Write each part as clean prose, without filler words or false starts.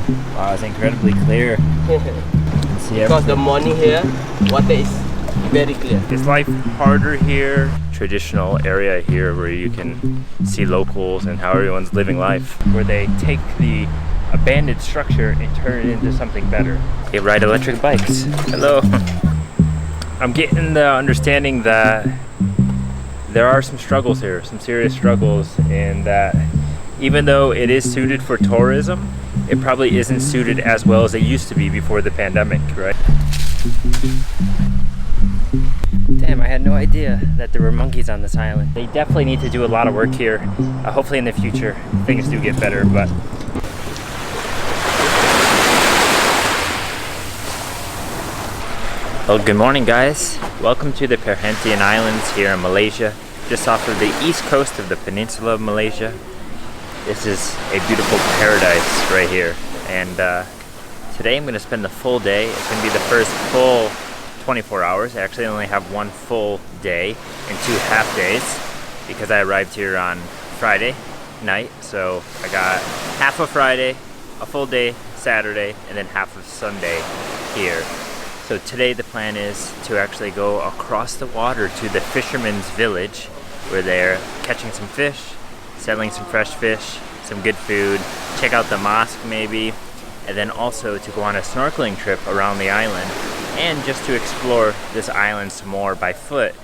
Wow, it's incredibly clear. Because the morning here, water is very clear. Is life harder here? Traditional area here where you can see locals and how everyone's living life, where they take the abandoned structure and turn it into something better. They ride electric bikes. Hello. I'm getting the understanding that there are some struggles here, some serious struggles, and that even though it is suited for tourism, it probably isn't suited as well as it used to be before the pandemic, right? Damn, I had no idea that there were monkeys on this island. They definitely need to do a lot of work here. Hopefully in the future things do get better, but well, good morning guys. Welcome to the Perhentian Islands here in Malaysia, just off of the east coast of the peninsula of Malaysia. This is a beautiful paradise right here, and today I'm going to spend the full day. It's going to be the first full 24 hours. I actually only have one full day and 2 half days because I arrived here on Friday night, so I got half of Friday, a full day Saturday, and then half of Sunday here. So today the plan is to actually go across the water to the fisherman's village where they're catching some fish, selling some fresh fish, some good food, check out the mosque maybe, and then also to go on a snorkeling trip around the island and just to explore this island some more by foot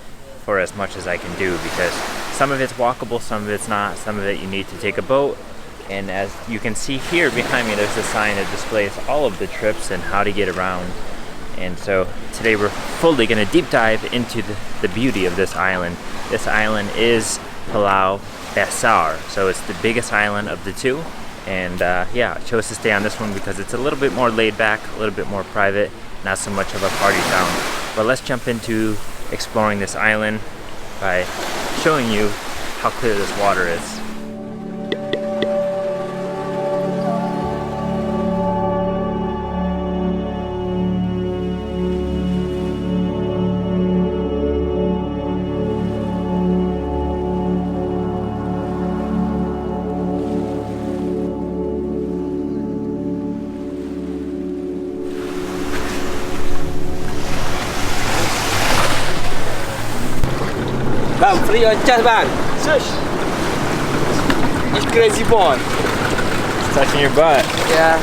for as much as I can do, because some of it's walkable, some of it's not, some of it you need to take a boat. And as you can see here behind me, there's a sign that displays all of the trips and how to get around. And so today we're fully going to deep dive into the beauty of this island. This island is Pulau Besar, so it's the biggest island of the two. And yeah, I chose to stay on this one because it's a little bit more laid back, a little bit more private, not so much of a party town. But let's jump into exploring this island by showing you how clear this water is. Bang, free on charge bang. Shush. It's crazy boy. It's touching your butt. Yeah.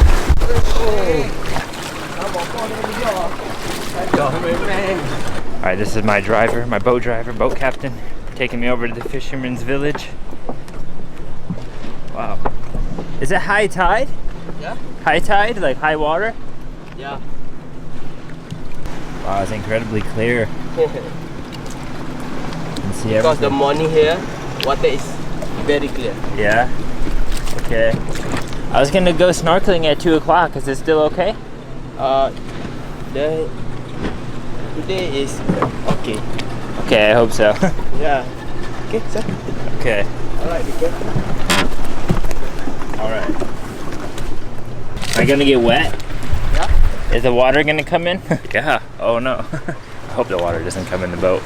Alright, this is my driver, my boat driver, boat captain, taking me over to the fisherman's village. Wow. Is it high tide? Yeah. High tide? Like high water? Yeah. Wow, it's incredibly clear. See Because the everything. morning here, water is very clear. Yeah? Okay. I was gonna go snorkeling at 2 o'clock. Is it still okay? Today is okay. Okay, I hope so. Yeah. Okay, sir. Okay. Alright, be careful. Alright. Am I gonna get wet? Yeah. Is the water gonna come in? Yeah. Oh no. I hope the water doesn't come in the boat.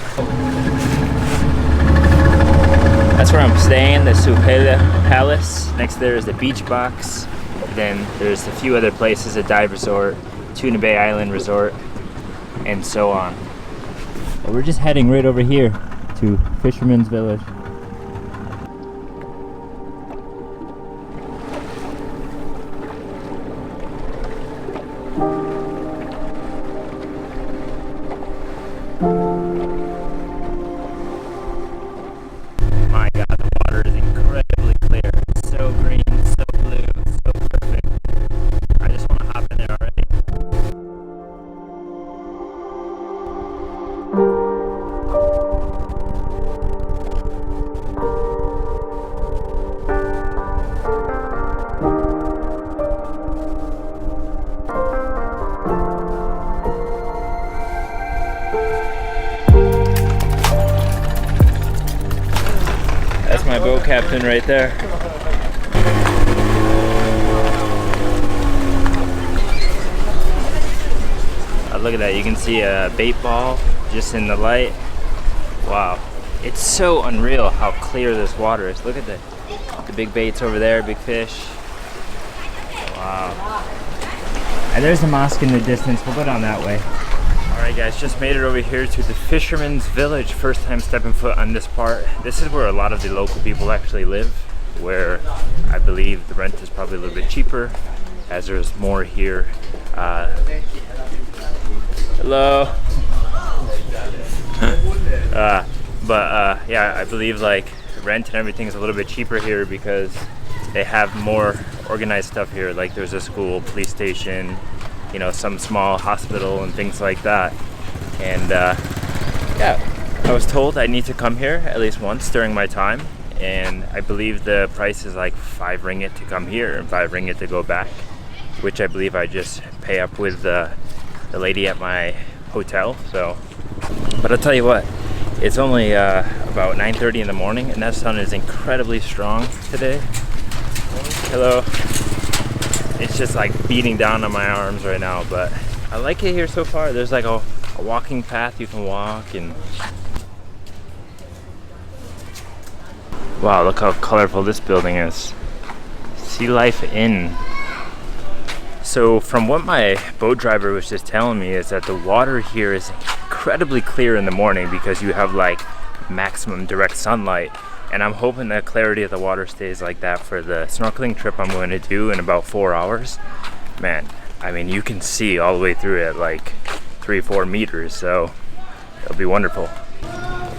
That's where I'm staying, the Supela Palace. Next there is the beach box. Then there's a few other places, a dive resort, Tuna Bay Island Resort, and so on. But we're just heading right over here to Fisherman's Village. My God, the water is incredibly clear. It's so green, so blue, so perfect. I just want to hop in there already. That's my boat captain right there. Look at that, you can see a bait ball just in the light. Wow, it's so unreal how clear this water is. Look at the big baits over there, big fish. Wow. And there's a mosque in the distance. We'll go down that way. Alright guys, just made it over here to the Fisherman's Village. First time stepping foot on this part. This is where a lot of the local people actually live, where I believe the rent is probably a little bit cheaper, as there's more here. Hello. Yeah, I believe like rent and everything is a little bit cheaper here because they have more organized stuff here. Like there's a school, police station, you know, some small hospital and things like that. And yeah, I was told I need to come here at least once during my time, and I believe the price is like 5 ringgit to come here and 5 ringgit to go back, which I believe I just pay up with the lady at my hotel. So, but I'll tell you what, it's only about 9:30 in the morning and that sun is incredibly strong today. Hello. It's just like beating down on my arms right now, but I like it here so far. There's like a walking path you can walk, and wow, look how colorful this building is. Sea Life Inn. So from what my boat driver was just telling me is that the water here is incredibly clear in the morning because you have like maximum direct sunlight. And I'm hoping the clarity of the water stays like that for the snorkeling trip I'm going to do in about 4 hours. Man, I mean, you can see all the way through it like 3-4 meters, so it'll be wonderful. I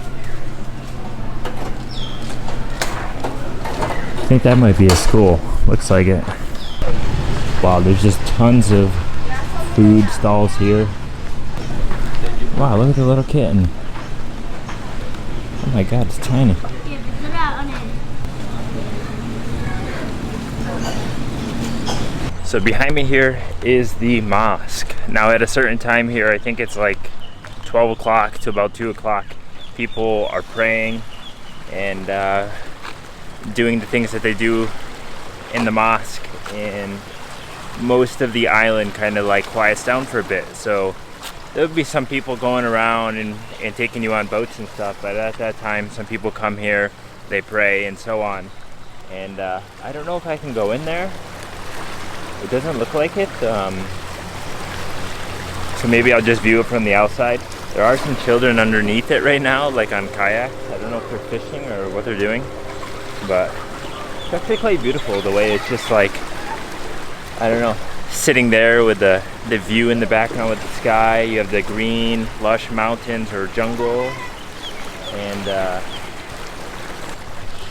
think that might be a school. Looks like it. Wow, there's just tons of food stalls here. Wow, look at the little kitten. Oh my god, it's tiny. So behind me here is the mosque. Now at a certain time here, I think it's like 12 o'clock to about 2 o'clock, people are praying and doing the things that they do in the mosque, and most of the island kind of like quiets down for a bit. So there'll be some people going around and taking you on boats and stuff, but at that time some people come here, they pray and so on. And I don't know if I can go in there. It doesn't look like it, so maybe I'll just view it from the outside. There are some children underneath it right now, like on kayaks. I don't know if they're fishing or what they're doing, but it's actually quite beautiful the way it's just like, I don't know, sitting there with the view in the background with the sky. You have the green, lush mountains or jungle, and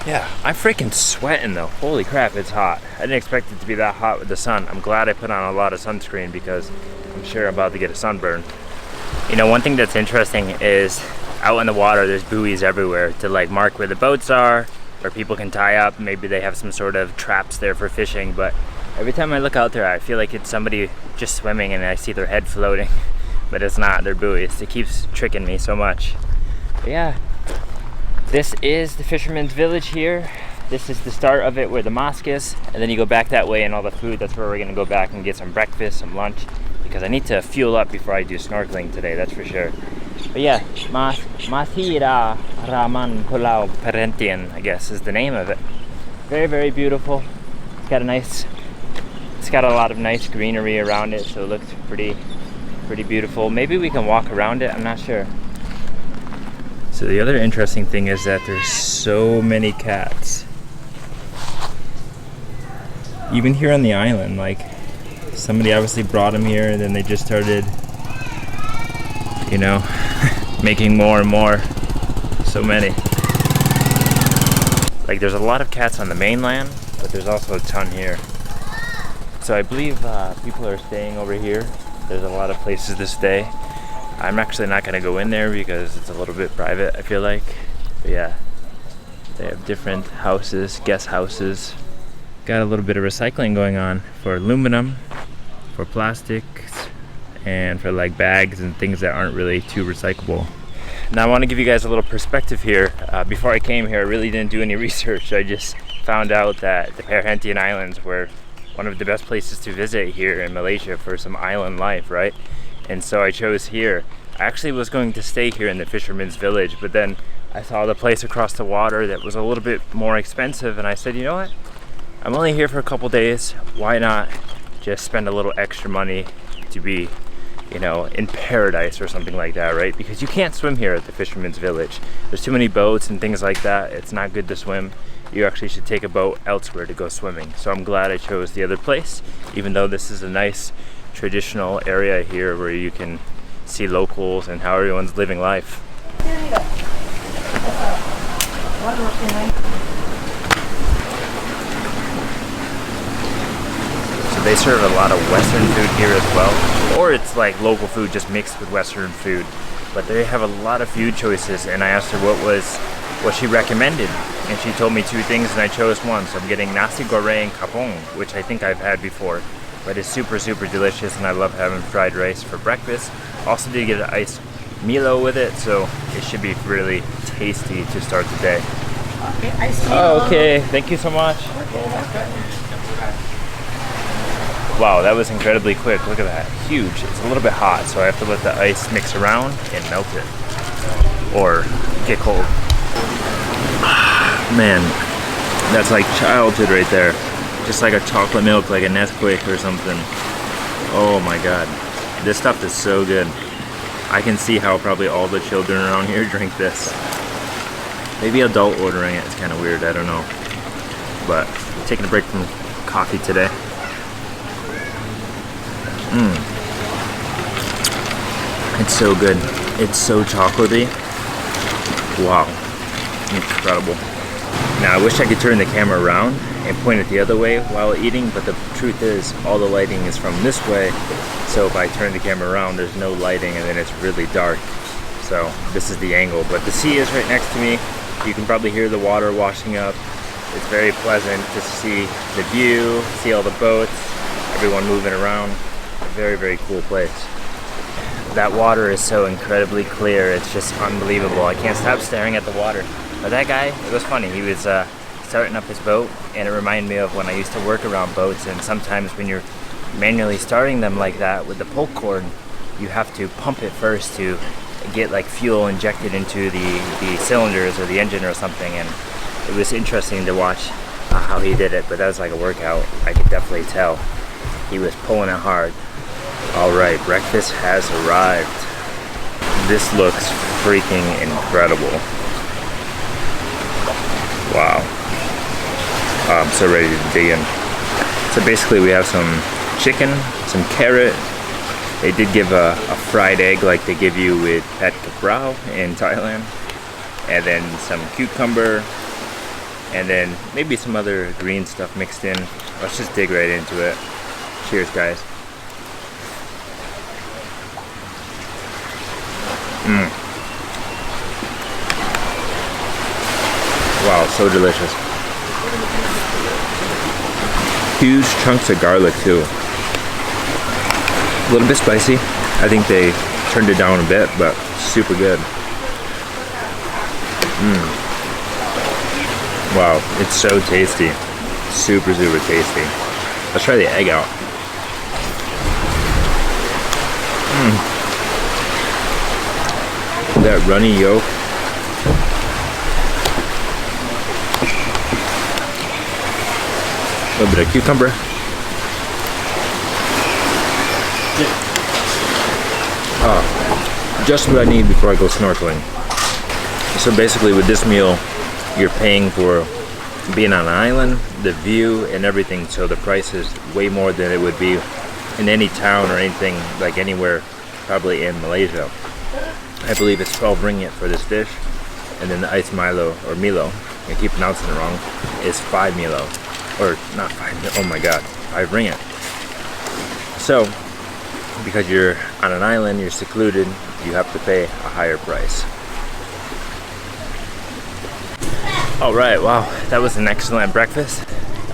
yeah, I'm freaking sweating though. Holy crap, it's hot. I didn't expect it to be that hot with the sun. I'm glad I put on a lot of sunscreen because I'm sure I'm about to get a sunburn. You know, one thing that's interesting is out in the water, there's buoys everywhere to like mark where the boats are, where people can tie up. Maybe they have some sort of traps there for fishing, but every time I look out there, I feel like it's somebody just swimming and I see their head floating, but it's not, they're buoys. It keeps tricking me so much. But yeah. This is the Fisherman's Village here. This is the start of it where the mosque is, and then you go back that way and all the food, that's where we're gonna go back and get some breakfast, some lunch, because I need to fuel up before I do snorkeling today, that's for sure. But yeah, Masira Raman Pulau Perhentian, I guess is the name of it. Very, very beautiful. It's got a lot of nice greenery around it, so it looks pretty beautiful. Maybe we can walk around it, I'm not sure. So the other interesting thing is that there's so many cats. Even here on the island, like somebody obviously brought them here and then they just started, you know, making more and more. So many. Like there's a lot of cats on the mainland, but there's also a ton here. So I believe people are staying over here. There's a lot of places to stay. I'm actually not gonna go in there because it's a little bit private, I feel like. But yeah, they have different houses, guest houses. Got a little bit of recycling going on for aluminum, for plastics, and for like bags and things that aren't really too recyclable. Now I want to give you guys a little perspective here. Before I came here, I really didn't do any research. I just found out that the Perhentian Islands were one of the best places to visit here in Malaysia for some island life, right? And so I chose here. I actually was going to stay here in the Fisherman's Village, but then I saw the place across the water that was a little bit more expensive, and I said, you know what? I'm only here for a couple days. Why not just spend a little extra money to be, you know, in paradise or something like that, right? Because you can't swim here at the Fisherman's Village. There's too many boats and things like that. It's not good to swim. You actually should take a boat elsewhere to go swimming. So I'm glad I chose the other place, even though this is a nice traditional area here where you can see locals and how everyone's living life. So they serve a lot of Western food here as well, or it's like local food just mixed with Western food. But they have a lot of food choices, and I asked her what she recommended, and she told me two things and I chose one. So I'm getting nasi goreng kapong, which I think I've had before, but it's super delicious, and I love having fried rice for breakfast. Also did get an iced Milo with it, so it should be really tasty to start the day. Okay, ice cream. Oh, okay, thank you so much. Wow, that was incredibly quick. Look at that, huge. It's a little bit hot, so I have to let the ice mix around and melt it, or get cold. Man, that's like childhood right there. Just like a chocolate milk, like a Nesquik or something. Oh my god, this stuff is so good. I can see how probably all the children around here drink this. Maybe adult ordering it is kind of weird, I don't know. But taking a break from coffee today. It's so good. It's so chocolatey. Wow, incredible. Now I wish I could turn the camera around and point it the other way while eating, but the truth is all the lighting is from this way, so if I turn the camera around there's no lighting and then it's really dark. So this is the angle, but the sea is right next to me. You can probably hear the water washing up. It's very pleasant to see the view, see all the boats, everyone moving around. A very cool place. That water is so incredibly clear, it's just unbelievable. I can't stop staring at the water. But that guy, it was funny, he was starting up his boat, and it reminded me of when I used to work around boats, and sometimes when you're manually starting them like that with the pull cord, you have to pump it first to get like fuel injected into the cylinders or the engine or something, and it was interesting to watch how he did it, but that was like a workout. I could definitely tell he was pulling it hard. Alright, breakfast has arrived. This looks freaking incredible. Wow. I'm so ready to dig in. So basically we have some chicken, some carrot. They did give a fried egg like they give you with Pad Kaprao in Thailand. And then some cucumber. And then maybe some other green stuff mixed in. Let's just dig right into it. Cheers, guys. Wow, so delicious. Huge chunks of garlic too. A little bit spicy. I think they turned it down a bit, but super good. Wow, it's so tasty. Super tasty. Let's try the egg out. That runny yolk. A little bit of cucumber. Just what I need before I go snorkeling. So basically with this meal, you're paying for being on an island, the view and everything, so the price is way more than it would be in any town or anything, like anywhere probably in Malaysia. I believe it's 12 ringgit for this dish, and then the iced Milo, or Milo, I keep pronouncing it wrong, is 5 Milo, or not 5, oh my god, 5 ringgit. So, because you're on an island, you're secluded, you have to pay a higher price. Alright, wow, that was an excellent breakfast.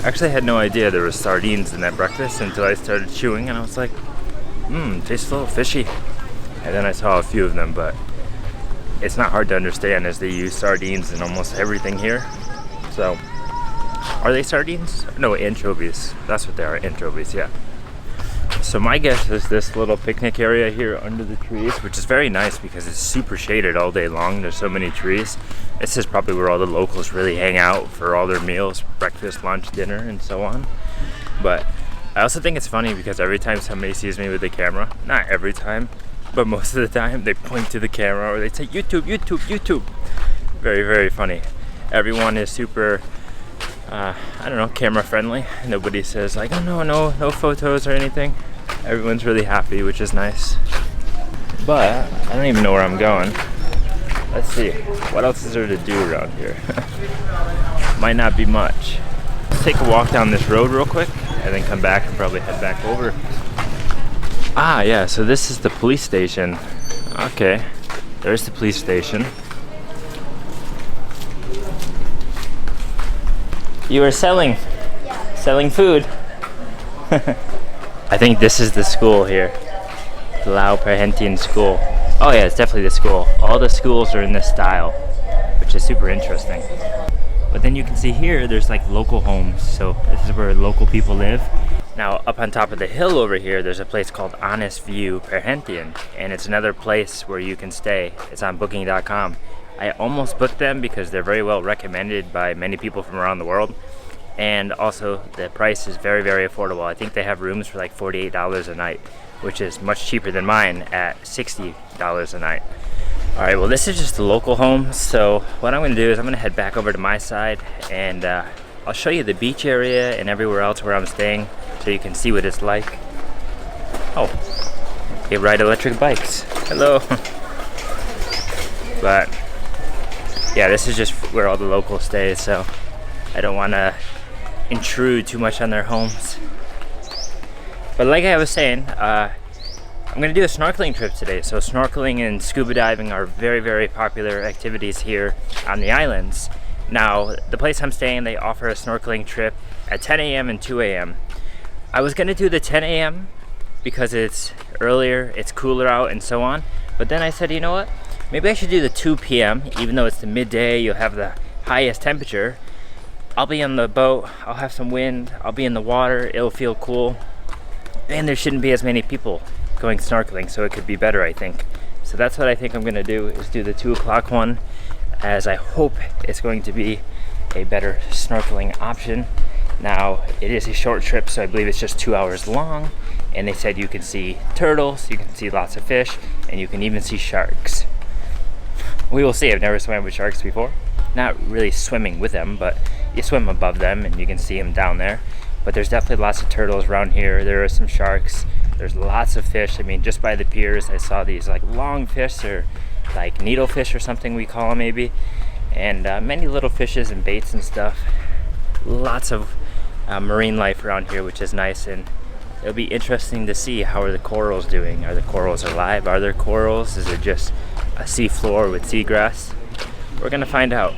Actually, I had no idea there were sardines in that breakfast until I started chewing, and I was like, tastes a little fishy. And then I saw a few of them, but it's not hard to understand as they use sardines in almost everything here. So, are they sardines? No, anchovies. That's what they are, anchovies, yeah. So my guess is this little picnic area here under the trees, which is very nice because it's super shaded all day long. There's so many trees. This is probably where all the locals really hang out for all their meals, breakfast, lunch, dinner, and so on. But I also think it's funny because every time somebody sees me with the camera, not every time, but most of the time, they point to the camera or they say YouTube, YouTube, YouTube. Very, very funny. Everyone is super, I don't know, camera friendly. Nobody says like, oh no photos or anything. Everyone's really happy, which is nice. But I don't even know where I'm going. Let's see, what else is there to do around here? Might not be much. Let's take a walk down this road real quick and then come back and probably head back over. Ah, yeah, so this is the police station. Okay, there's the police station. You are selling? Yeah. Selling food? I think this is the school here. The Lao Perhentian School. Oh yeah, it's definitely the school. All the schools are in this style, which is super interesting. But then you can see here, there's like local homes. So this is where local people live. Now up on top of the hill over here, there's a place called Honest View Perhentian, and it's another place where you can stay. It's on booking.com. I almost booked them because they're very well recommended by many people from around the world. And also the price is very, very affordable. I think they have rooms for like $48 a night, which is much cheaper than mine at $60 a night. All right, well this is just a local home. So what I'm gonna do is I'm gonna head back over to my side and I'll show you the beach area and everywhere else where I'm staying so you can see what it's like. Oh, they ride electric bikes. Hello. But yeah, this is just where all the locals stay, so I don't wanna intrude too much on their homes. But like I was saying, I'm gonna do a snorkeling trip today. So snorkeling and scuba diving are very, very popular activities here on the islands. Now, the place I'm staying, they offer a snorkeling trip at 10 a.m. and 2 a.m. I was gonna do the 10 a.m. because it's earlier, it's cooler out and so on. But then I said, you know what? Maybe I should do the 2 p.m. even though it's the midday, you'll have the highest temperature. I'll be on the boat, I'll have some wind, I'll be in the water, it'll feel cool. And there shouldn't be as many people going snorkeling, so it could be better, I think. So that's what I think I'm gonna do, is do the 2 o'clock one, as I hope it's going to be a better snorkeling option. Now, it is a short trip, so I believe it's just 2 hours long, and they said you can see turtles, you can see lots of fish, and you can even see sharks. We will see. I've never swam with sharks before. Not really swimming with them, but you swim above them and you can see them down there. But there's definitely lots of turtles around here. There are some sharks. There's lots of fish. I mean, just by the piers, I saw these like long fish, or like needlefish or something we call them maybe. And many little fishes and baits and stuff. Lots of marine life around here, which is nice. And it'll be interesting to see how are the corals doing. Are the corals alive? Are there corals? Is it just a sea floor with seagrass? We're gonna find out.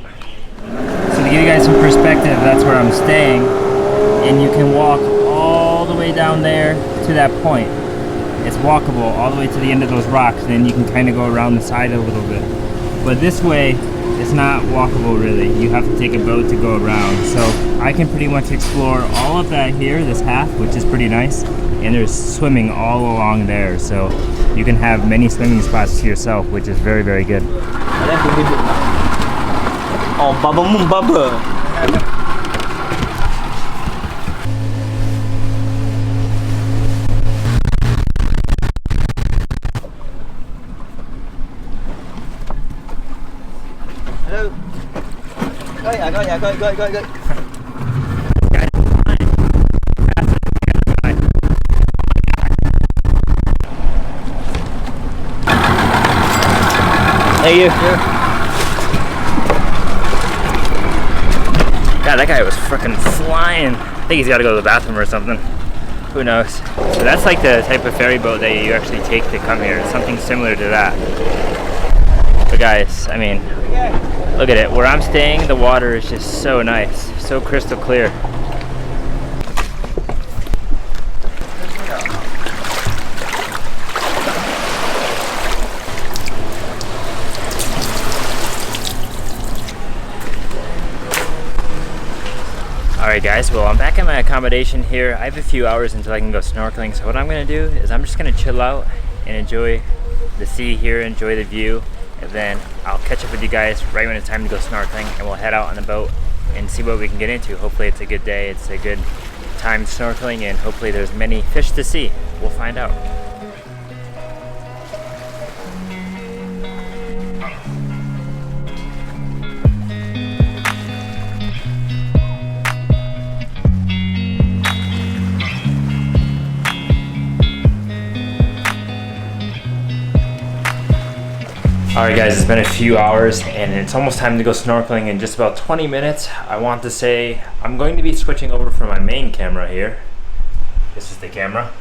So to give you guys some perspective, that's where I'm staying, and you can walk all the way down there to that point. It's walkable all the way to the end of those rocks, and then you can kind of go around the side a little bit. But this way, it's not walkable really. You have to take a boat to go around. So I can pretty much explore all of that here, this half, which is pretty nice. And there's swimming all along there, so you can have many swimming spots to yourself, which is very, very good. Oh, bubble. Hello. Go. Hey, you. God, that guy was freaking flying. I think he's got to go to the bathroom or something. Who knows? So that's like the type of ferry boat that you actually take to come here. It's something similar to that. But guys, I mean, look at it. Where I'm staying, the water is just so nice, so crystal clear. Alright guys, well I'm back at my accommodation here. I have a few hours until I can go snorkeling, so what I'm going to do is I'm just going to chill out and enjoy the sea here, enjoy the view, and then I'll catch up with you guys right when it's time to go snorkeling, and we'll head out on the boat and see what we can get into. Hopefully it's a good day, it's a good time snorkeling, and hopefully there's many fish to see. We'll find out. Alright guys, it's been a few hours and it's almost time to go snorkeling in just about 20 minutes. I want to say I'm going to be switching over from my main camera here, this is the camera,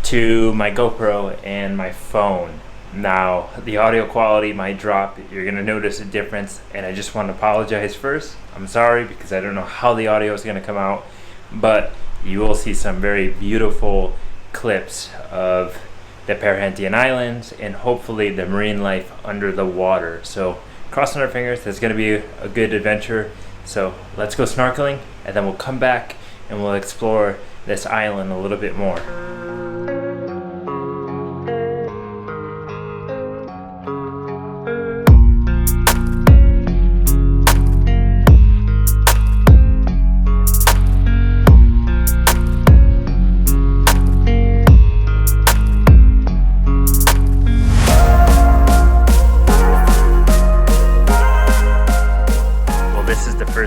to my GoPro and my phone. Now, the audio quality might drop, you're going to notice a difference, and I just want to apologize first. I'm sorry because I don't know how the audio is going to come out, but you will see some very beautiful clips of the Perhentian Islands and hopefully the marine life under the water. So crossing our fingers, it's going to be a good adventure. So let's go snorkeling and then we'll come back and we'll explore this island a little bit more.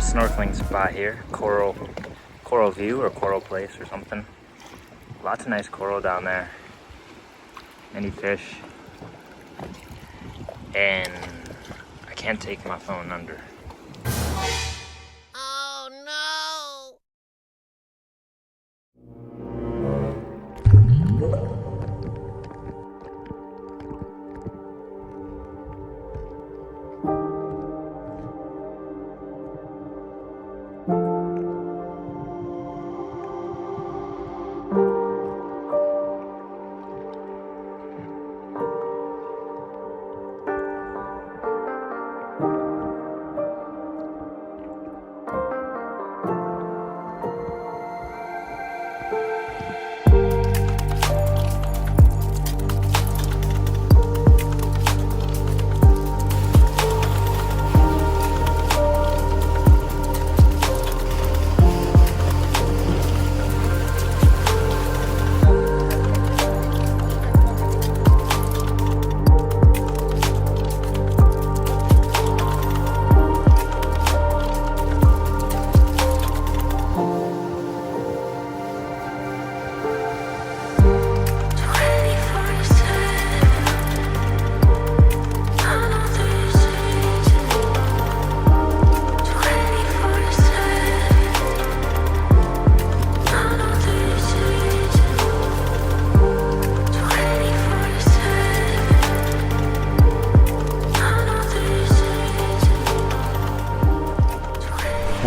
Snorkeling spot here, coral view or coral place or something. Lots of nice coral down there, many fish, and I can't take my phone under. Oh no!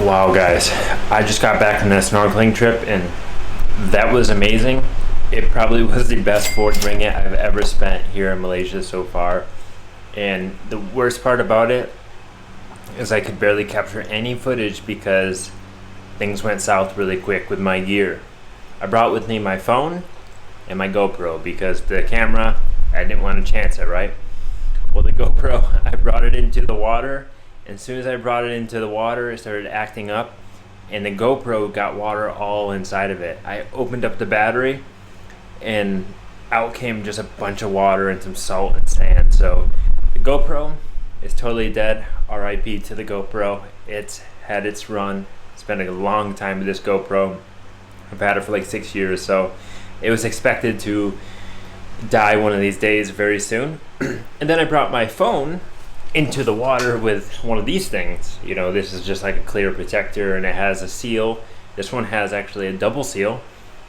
Wow guys, I just got back from that snorkeling trip and that was amazing. It probably was the best 4th ringgit I've ever spent here in Malaysia so far. And the worst part about it is I could barely capture any footage because things went south really quick with my gear. I brought with me my phone and my GoPro because the camera, I didn't want to chance it, right? Well, the GoPro, I brought it into the water. And as soon as I brought it into the water, it started acting up and the GoPro got water all inside of it. I opened up the battery and out came just a bunch of water and some salt and sand. So the GoPro is totally dead. RIP to the GoPro. It's had its run. It's been a long time with this GoPro. I've had it for like 6 years, so it was expected to die one of these days very soon. And then I brought my phone into the water with one of these things. You know, this is just like a clear protector and it has a seal. This one has actually a double seal,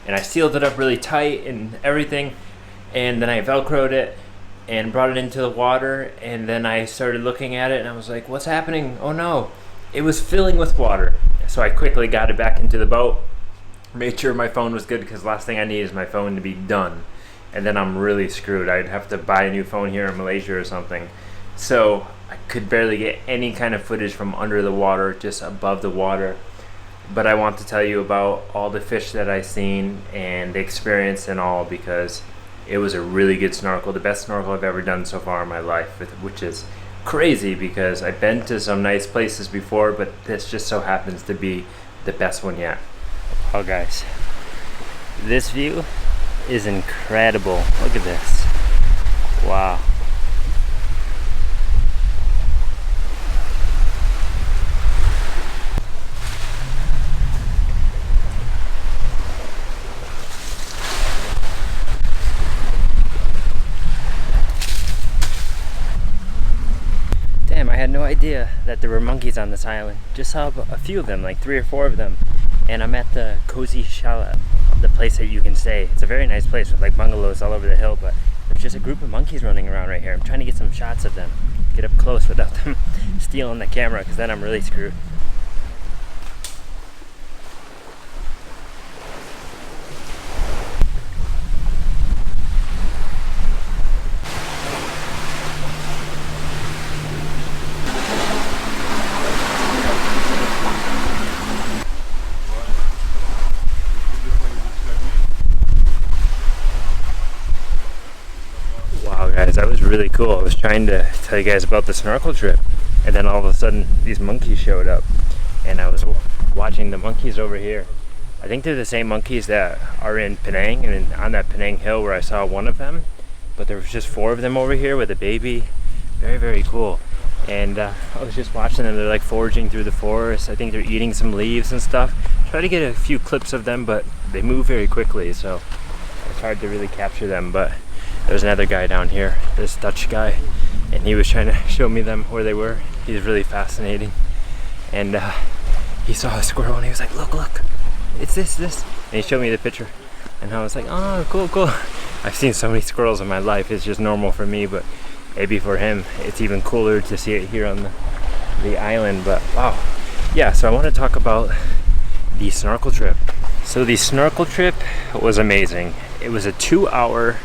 and I sealed it up really tight and everything, and then I velcroed it and brought it into the water, and then I started looking at it and I was like, what's happening? Oh no, it was filling with water. So I quickly got it back into the boat, made sure my phone was good because the last thing I need is my phone to be done, and then I'm really screwed. I'd have to buy a new phone here in Malaysia or something. So I could barely get any kind of footage from under the water, just above the water. But I want to tell you about all the fish that I seen and the experience and all, because it was a really good snorkel, the best snorkel I've ever done so far in my life, which is crazy because I've been to some nice places before, but this just so happens to be the best one yet. Oh guys, this view is incredible. Look at this. Wow. Damn, I had no idea that there were monkeys on this island. Just saw a few of them, like 3 or 4 of them. And I'm at the Cozy Chalet, the place that you can stay. It's a very nice place with like bungalows all over the hill, but there's just a group of monkeys running around right here. I'm trying to get some shots of them, get up close without them stealing the camera, because then I'm really screwed. Wow guys, that was really cool. I was trying to tell you guys about the snorkel trip, and then all of a sudden these monkeys showed up, and I was watching the monkeys over here. I think they're the same monkeys that are in Penang, and on that Penang hill where I saw one of them, but there was just 4 of them over here with a baby. Very, very cool. And I was just watching them. They're like foraging through the forest. I think they're eating some leaves and stuff. Try to get a few clips of them, but they move very quickly, so it's hard to really capture them. But there's another guy down here, this Dutch guy, and he was trying to show me them where they were. He's really fascinating. And he saw a squirrel and he was like, look, it's this. And he showed me the picture. And I was like, oh, cool. I've seen so many squirrels in my life. It's just normal for me, but maybe for him, it's even cooler to see it here on the island. But wow. Yeah, so I want to talk about the snorkel trip. So the snorkel trip was amazing. It was a 2-hour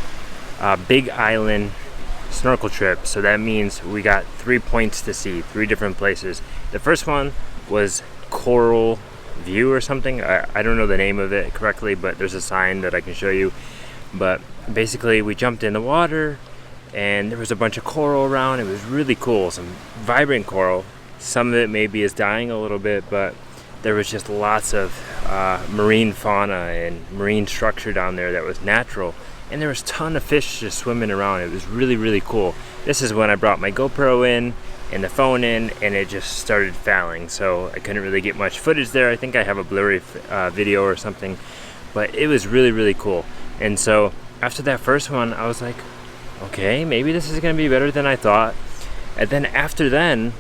big island snorkel trip, so that means we got 3 points to see, 3 different places. The first one was Coral View or something. I don't know the name of it correctly, but there's a sign that I can show you. But basically we jumped in the water and there was a bunch of coral around. It was really cool, some vibrant coral. Some of it maybe is dying a little bit, but there was just lots of marine fauna and marine structure down there that was natural. And there was a ton of fish just swimming around. It was really, really cool. This is when I brought my GoPro in and the phone in, and it just started fouling, so I couldn't really get much footage there. I think I have a blurry video or something, but it was really, really cool. And so after that first one, I was like, okay, maybe this is gonna be better than I thought. And then after then,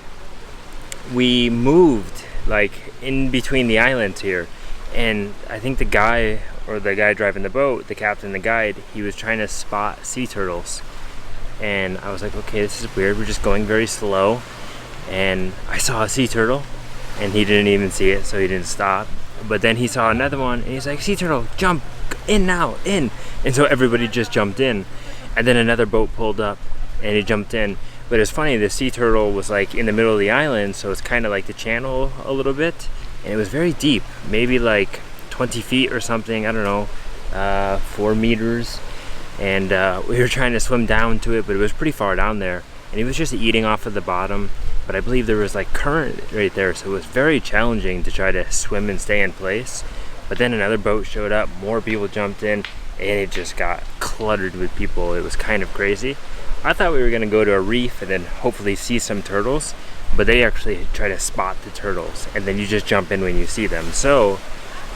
we moved like in between the islands here, and I think the guy driving the boat, the captain, the guide, he was trying to spot sea turtles. And I was like, okay, this is weird. We're just going very slow. And I saw a sea turtle, and he didn't even see it, so he didn't stop. But then he saw another one, and he's like, sea turtle, jump in now, in. And so everybody just jumped in. And then another boat pulled up, and he jumped in. But it's funny, the sea turtle was like in the middle of the island, so it's kind of like the channel a little bit. And it was very deep, maybe like 20 feet or something, I don't know, 4 meters. And we were trying to swim down to it, but it was pretty far down there. And he was just eating off of the bottom. But I believe there was like current right there, so it was very challenging to try to swim and stay in place. But then another boat showed up, more people jumped in, and it just got cluttered with people. It was kind of crazy. I thought we were gonna go to a reef and then hopefully see some turtles, but they actually try to spot the turtles, and then you just jump in when you see them. So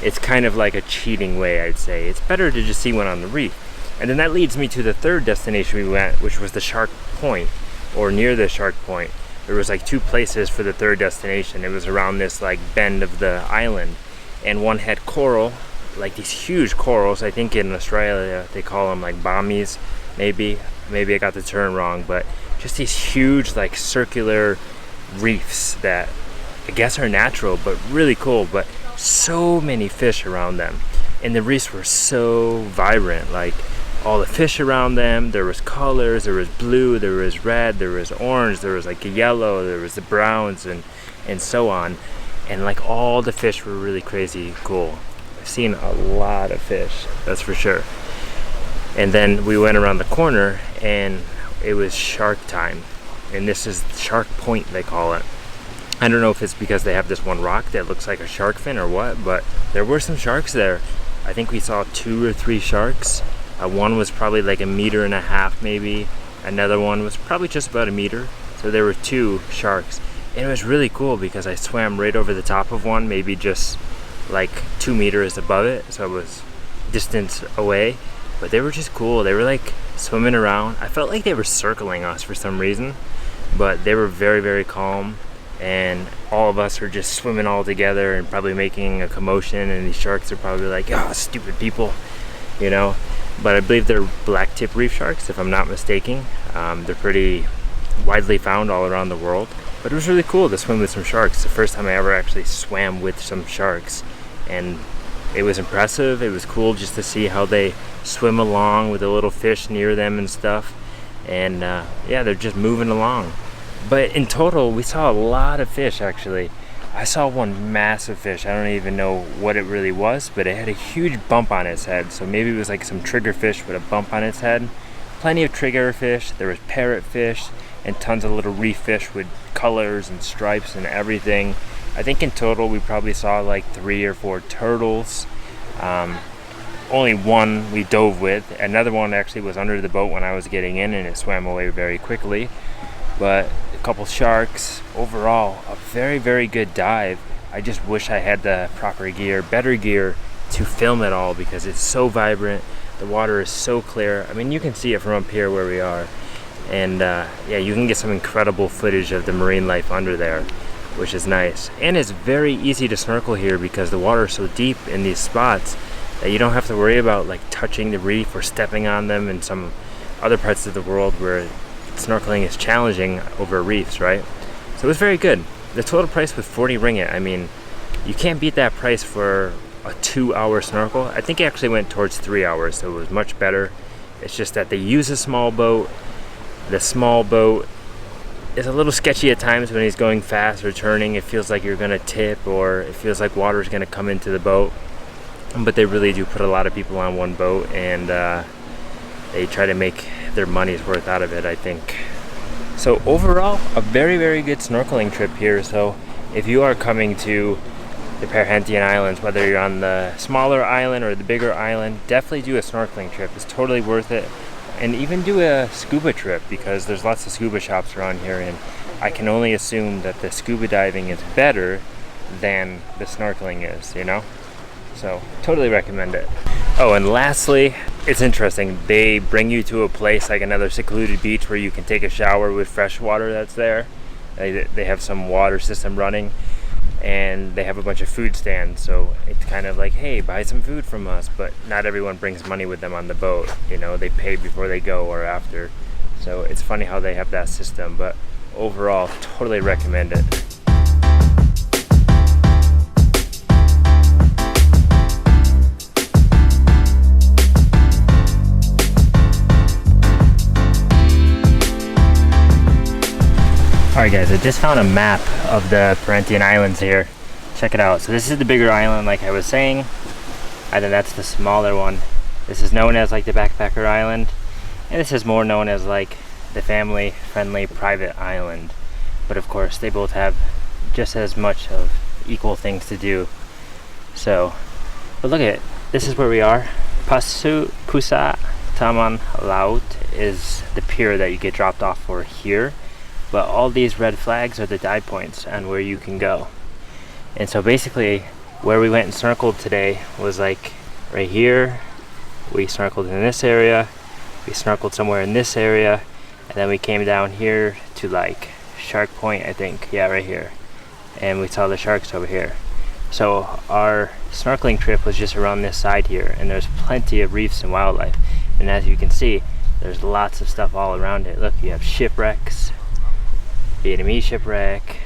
it's kind of like a cheating way, I'd say. It's better to just see one on the reef. And then that leads me to the third destination we went, which was the Shark Point, or near the Shark Point. There was like 2 places for the third destination. It was around this like bend of the island, and one had coral, like these huge corals. I think in Australia they call them like bommies, maybe I got the term wrong, but just these huge like circular reefs that I guess are natural but really cool. But so many fish around them, and the reefs were so vibrant, like all the fish around them. There was colors, there was blue, there was red, there was orange, there was like a yellow, there was the browns, and so on. And like all the fish were really crazy cool. I've seen a lot of fish, that's for sure. And then we went around the corner and it was shark time, and this is Shark Point, they call it. I don't know if it's because they have this one rock that looks like a shark fin or what, but there were some sharks there. I think we saw 2 or 3 sharks. One was probably like 1.5 meters maybe. Another one was probably just about 1 meter. So there were 2 sharks. And it was really cool because I swam right over the top of one, maybe just like 2 meters above it. So it was distance away. But they were just cool. They were like swimming around. I felt like they were circling us for some reason. But they were very, very calm. And all of us are just swimming all together and probably making a commotion, and these sharks are probably like, oh, stupid people, you know. But I believe they're black tip reef sharks, if I'm not mistaken. They're pretty widely found all around the world. But it was really cool to swim with some sharks. The first time I ever actually swam with some sharks, and it was impressive. It was cool just to see how they swim along with the little fish near them and stuff. And yeah, they're just moving along. But in total, we saw a lot of fish actually. I saw one massive fish. I don't even know what it really was, but it had a huge bump on its head. So maybe it was like some triggerfish with a bump on its head. Plenty of triggerfish. There was parrotfish and tons of little reef fish with colors and stripes and everything. I think in total we probably saw like 3 or 4 turtles. Only one we dove with. Another one actually was under the boat when I was getting in, and it swam away very quickly. But a couple sharks. Overall, a very, very good dive. I just wish I had the proper gear, better gear to film it all, because it's so vibrant. The water is so clear. I mean, you can see it from up here where we are. And yeah, you can get some incredible footage of the marine life under there, which is nice. And it's very easy to snorkel here because the water is so deep in these spots that you don't have to worry about like touching the reef or stepping on them in some other parts of the world where snorkeling is challenging over reefs, right? So it was very good. The total price was 40 ringgit. I mean, you can't beat that price for a 2-hour snorkel. I think it actually went towards 3 hours, so it was much better. It's just that they use a small boat. The small boat is a little sketchy at times when he's going fast or turning. It feels like you're gonna tip, or it feels like water is gonna come into the boat. But they really do put a lot of people on one boat, and they try to make their money's worth out of it, I think. So overall, a very, very good snorkeling trip here. So if you are coming to the Perhentian Islands, whether you're on the smaller island or the bigger island, definitely do a snorkeling trip. It's totally worth it. And even do a scuba trip, because there's lots of scuba shops around here, and I can only assume that the scuba diving is better than the snorkeling is, you know? So totally recommend it. Oh, and lastly, it's interesting. They bring you to a place like another secluded beach where you can take a shower with fresh water that's there. They have some water system running, and they have a bunch of food stands. So it's kind of like, hey, buy some food from us. But not everyone brings money with them on the boat. You know, they pay before they go or after. So it's funny how they have that system. But overall, totally recommend it. Alright guys, I just found a map of the Perhentian Islands here. Check it out. So this is the bigger island, like I was saying. And then that's the smaller one. This is known as like the Backpacker Island. And this is more known as like the family-friendly private island. But of course, they both have just as much of equal things to do. So, but look at it. This is where we are. Pusat Taman Laut is the pier that you get dropped off for here. But all these red flags are the dive points and where you can go. And so basically where we went and snorkeled today was like right here. We snorkeled in this area, we snorkeled somewhere in this area, and then we came down here to like Shark Point, I think. Yeah, right here. And we saw the sharks over here. So our snorkeling trip was just around this side here, and there's plenty of reefs and wildlife. And as you can see, there's lots of stuff all around it. Look, you have shipwrecks, Vietnamese shipwreck.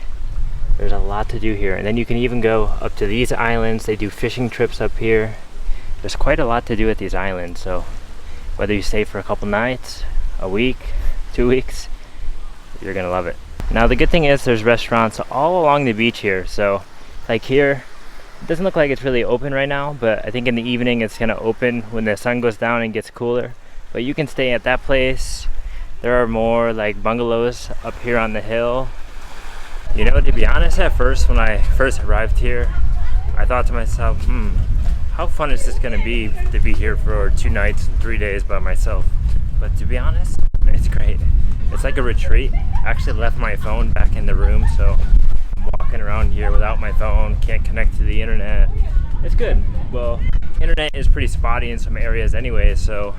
There's a lot to do here. And then you can even go up to these islands. They do fishing trips up here. There's quite a lot to do at these islands. So whether you stay for a couple nights, a week, 2 weeks, you're gonna love it. Now the good thing is there's restaurants all along the beach here. So like here, it doesn't look like it's really open right now, but I think in the evening it's gonna open when the sun goes down and gets cooler. But you can stay at that place. There are more like bungalows up here on the hill. You know, to be honest, at first, when I first arrived here, I thought to myself, how fun is this gonna be to be here for 2 nights and 3 days by myself? But to be honest, it's great. It's like a retreat. I actually left my phone back in the room, so I'm walking around here without my phone, can't connect to the internet. It's good. Well, internet is pretty spotty in some areas anyway, so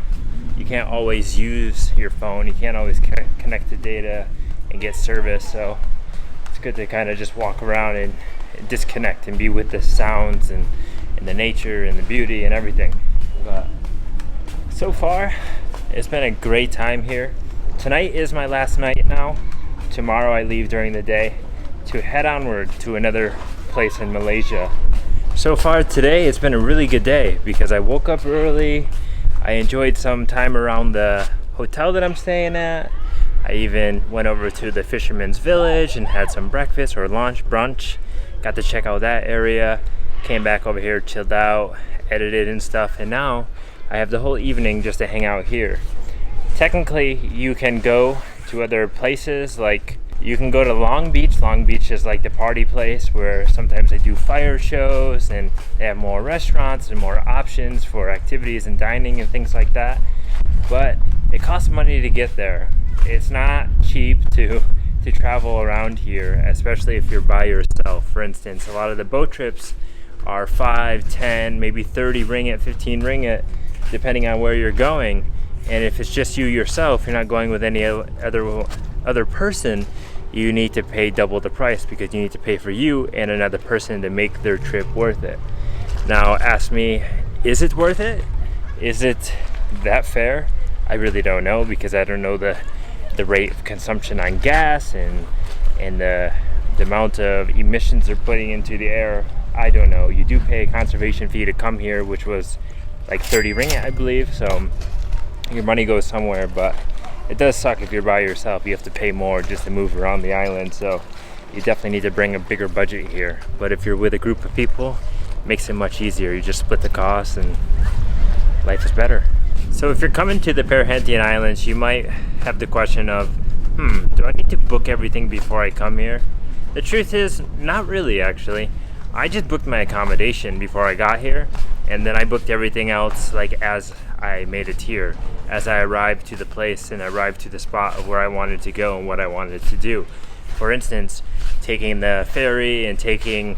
you can't always use your phone. You can't always connect to data and get service, so it's good to kind of just walk around and disconnect and be with the sounds and the nature and the beauty and everything. But so far, it's been a great time here. Tonight is my last night now. Tomorrow I leave during the day to head onward to another place in Malaysia. So far today, it's been a really good day because I woke up early. I enjoyed some time around the hotel that I'm staying at. I even went over to the Fisherman's Village and had some breakfast or lunch, brunch. Got to check out that area. Came back over here, chilled out, edited and stuff, and now I have the whole evening just to hang out here. Technically, you can go to other places, like you can go to Long Beach. Long Beach is like the party place where sometimes they do fire shows and they have more restaurants and more options for activities and dining and things like that. But it costs money to get there. It's not cheap to travel around here, especially if you're by yourself. For instance, a lot of the boat trips are 5, 10, maybe 30 ringgit, 15 ringgit, depending on where you're going. And if it's just you yourself, you're not going with any other person, you need to pay double the price because you need to pay for you and another person to make their trip worth it. Now, ask me, is it worth it? Is it that fair? I really don't know because I don't know the rate of consumption on gas and the amount of emissions they're putting into the air. I don't know. You do pay a conservation fee to come here, which was like 30 ringgit, I believe. So your money goes somewhere, but it does suck if you're by yourself. You have to pay more just to move around the island. So you definitely need to bring a bigger budget here. But if you're with a group of people, it makes it much easier. You just split the costs and life is better. So if you're coming to the Perhentian Islands, you might have the question of, do I need to book everything before I come here? The truth is, not really actually. I just booked my accommodation before I got here, and then I booked everything else like as I made it here, as I arrived to the place and arrived to the spot of where I wanted to go and what I wanted to do. For instance, taking the ferry and taking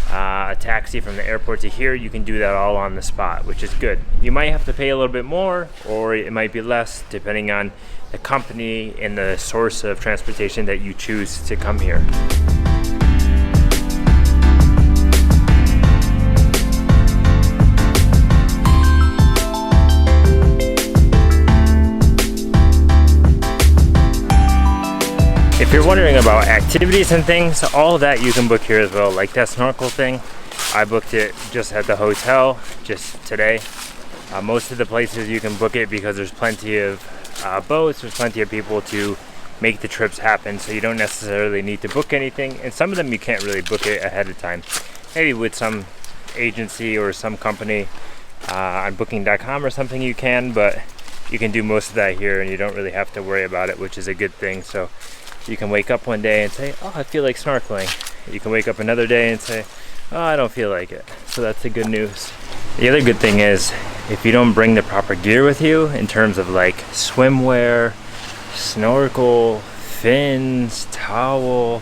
a taxi from the airport to here, you can do that all on the spot, which is good. You might have to pay a little bit more, or it might be less, depending on the company and the source of transportation that you choose to come here. If you're wondering about activities and things, all of that you can book here as well. Like that snorkel thing, I booked it just at the hotel just today. Most of the places you can book it because there's plenty of boats, there's plenty of people to make the trips happen, so you don't necessarily need to book anything. And some of them you can't really book it ahead of time. Maybe with some agency or some company on booking.com or something you can, but you can do most of that here and you don't really have to worry about it, which is a good thing. So you can wake up one day and say, oh, I feel like snorkeling. You can wake up another day and say, oh, I don't feel like it. So that's the good news. The other good thing is, if you don't bring the proper gear with you in terms of like swimwear, snorkel, fins, towel,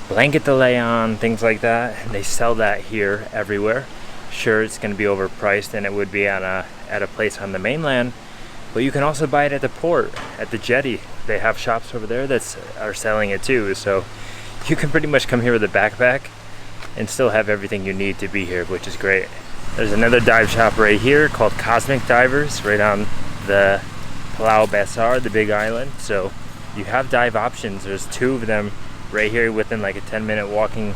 blanket to lay on, things like that, and they sell that here everywhere. Sure, it's going to be overpriced than it would be at a place on the mainland, but you can also buy it at the port, at the jetty. They have shops over there that are selling it too, so you can pretty much come here with a backpack and still have everything you need to be here, which is great. There's another dive shop right here called Cosmic Divers, right on the Pulau Besar, the big island. So you have dive options. There's 2 of them right here within like a 10-minute walking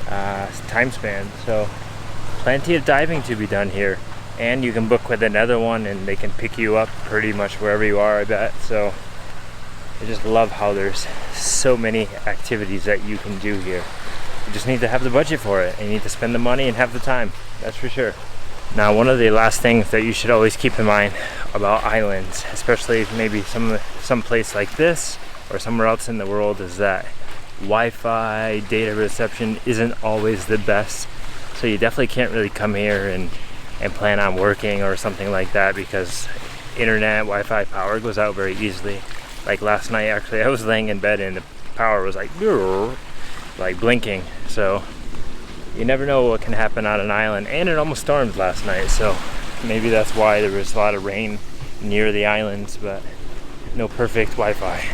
time span. So plenty of diving to be done here. And you can book with another one and they can pick you up pretty much wherever you are, I bet. So I just love how there's so many activities that you can do here. You just need to have the budget for it, and you need to spend the money and have the time, that's for sure. Now, one of the last things that you should always keep in mind about islands, especially maybe some place like this or somewhere else in the world, is that Wi-Fi data reception isn't always the best, so you definitely can't really come here and plan on working or something like that, because internet, Wi-Fi, power goes out very easily. Like last night, actually, I was laying in bed and the power was like blinking. So you never know what can happen on an island, and it almost stormed last night, so maybe that's why there was a lot of rain near the islands, but no perfect Wi-Fi.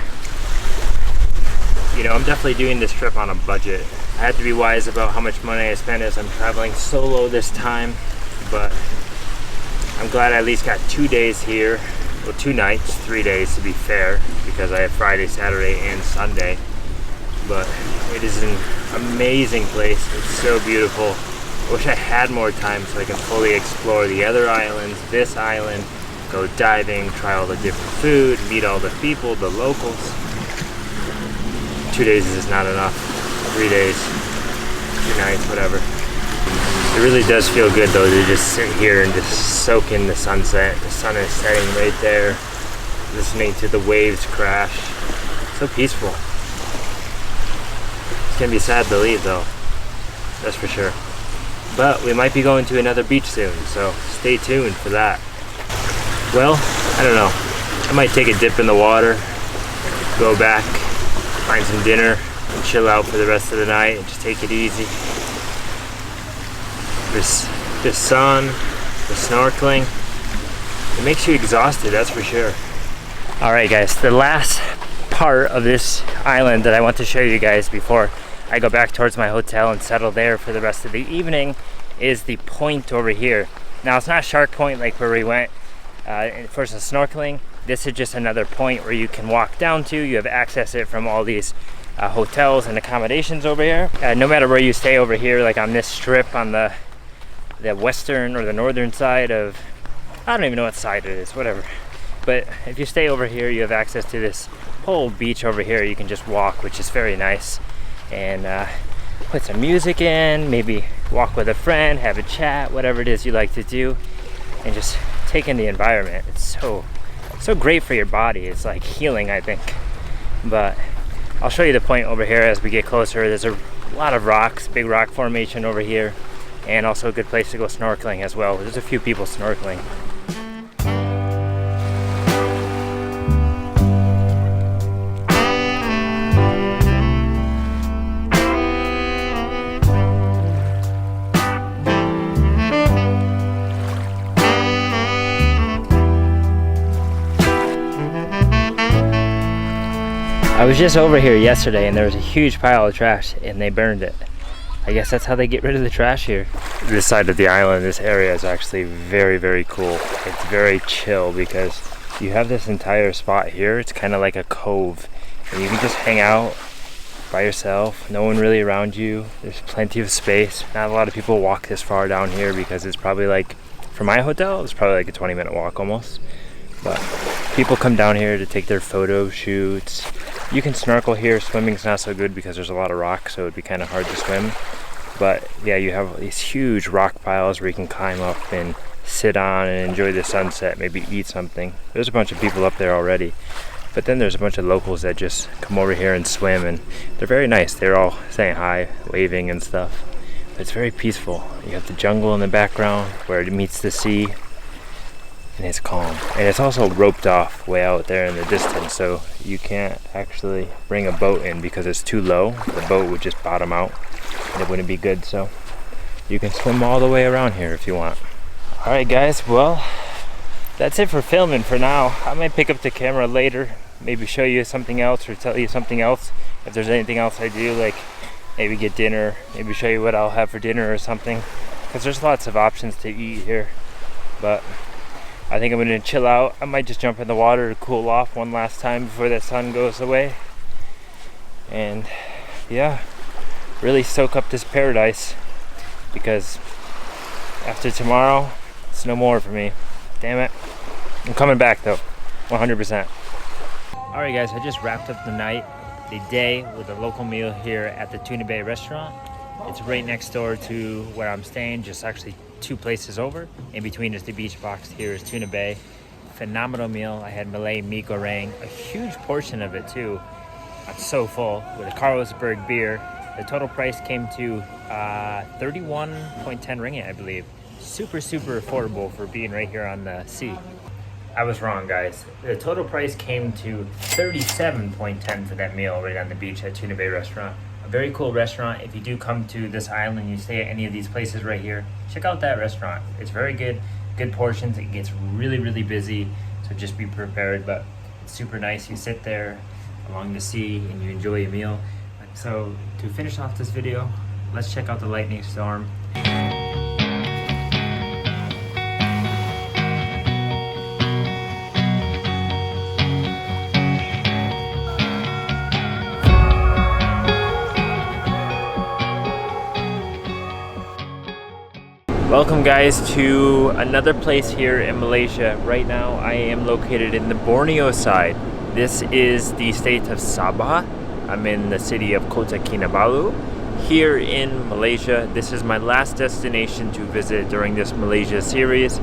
You know, I'm definitely doing this trip on a budget. I had to be wise about how much money I spend as I'm traveling solo this time, but I'm glad I at least got 2 days here. Well, 2 nights, 3 days to be fair, because I have Friday, Saturday, and Sunday. But it is an amazing place. It's so beautiful. I wish I had more time so I can fully explore the other islands, this island, go diving, try all the different food, meet all the people, the locals. 2 days is not enough. 3 days, 2 nights, whatever. It really does feel good though to just sit here and just soak in the sunset. The sun is setting right there, listening to the waves crash. So peaceful. It's gonna be sad to leave though, that's for sure. But we might be going to another beach soon, so stay tuned for that. Well, I don't know. I might take a dip in the water, go back, find some dinner, and chill out for the rest of the night and just take it easy. This sun, the snorkeling, it makes you exhausted, that's for sure. All right guys, the last part of this island that I want to show you guys before I go back towards my hotel and settle there for the rest of the evening is the point over here. Now it's not Shark Point like where we went for some snorkeling. This is just another point where you can walk down to. You have access to it from all these hotels and accommodations over here. No matter where you stay over here, like on this strip on the western or the northern side of, I don't even know what side it is, whatever. But if you stay over here, you have access to this whole beach over here. You can just walk, which is very nice, and put some music in, maybe walk with a friend, have a chat, whatever it is you like to do, and just take in the environment. It's so great for your body. It's like healing, I think. But I'll show you the point over here as we get closer. There's a lot of rocks, big rock formation over here, and also a good place to go snorkeling as well. There's a few people snorkeling. I was just over here yesterday and there was a huge pile of trash and they burned it. I guess that's how they get rid of the trash here. This side of the island, this area is actually very, very cool. It's very chill because you have this entire spot here. It's kind of like a cove and you can just hang out by yourself. No one really around you. There's plenty of space. Not a lot of people walk this far down here because it's probably like, for my hotel, it's probably like a 20-minute walk almost. But people come down here to take their photo shoots. You can snorkel here. Swimming's not so good because there's a lot of rocks, so it'd be kind of hard to swim. But yeah, you have these huge rock piles where you can climb up and sit on and enjoy the sunset, maybe eat something. There's a bunch of people up there already. But then there's a bunch of locals that just come over here and swim, and they're very nice. They're all saying hi, waving and stuff. But it's very peaceful. You have the jungle in the background where it meets the sea. And it's calm, and it's also roped off way out there in the distance, so you can't actually bring a boat in because it's too low. The boat would just bottom out and it wouldn't be good, so you can swim all the way around here if you want. All right guys, well, that's it for filming for now. I might pick up the camera later, maybe show you something else or tell you something else if there's anything else I do, like maybe get dinner, maybe show you what I'll have for dinner or something, because there's lots of options to eat here. But I think I'm gonna chill out. I might just jump in the water to cool off one last time before the sun goes away. And yeah, really soak up this paradise, because after tomorrow, it's no more for me. Damn it. I'm coming back though, 100%. All right guys, I just wrapped up the day with a local meal here at the Tuna Bay restaurant. It's right next door to where I'm staying, just actually 2 places over. In between is the beach box. Here is Tuna Bay. Phenomenal meal. I had Malay mee goreng, a huge portion of it too. I'm so full with a Carlsberg beer. The total price came to 31.10 ringgit, I believe. Super affordable for being right here on the sea. I was wrong, guys. The total price came to 37.10 for that meal right on the beach at Tuna Bay Restaurant. A very cool restaurant. If you do come to this island and you stay at any of these places right here, check out that restaurant. It's very good portions. It gets really busy, so just be prepared, but it's super nice. You sit there along the sea and you enjoy a meal. So to finish off this video, let's check out the lightning storm. Welcome guys to another place here in Malaysia. Right now I am located in the Borneo side. This is the state of Sabah. I'm in the city of Kota Kinabalu here in Malaysia. This is my last destination to visit during this Malaysia series.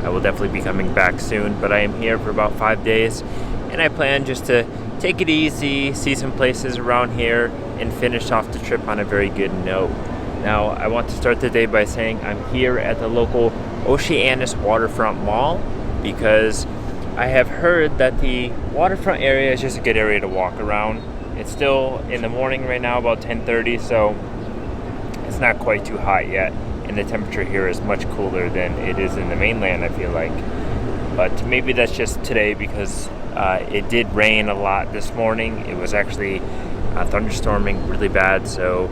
I will definitely be coming back soon, but I am here for about 5 days and I plan just to take it easy, see some places around here and finish off the trip on a very good note. Now, I want to start the day by saying I'm here at the local Oceanus Waterfront Mall because I have heard that the waterfront area is just a good area to walk around. It's still in the morning right now, about 10:30, so it's not quite too hot yet. And the temperature here is much cooler than it is in the mainland, I feel like. But maybe that's just today because it did rain a lot this morning. It was actually thunderstorming really bad, so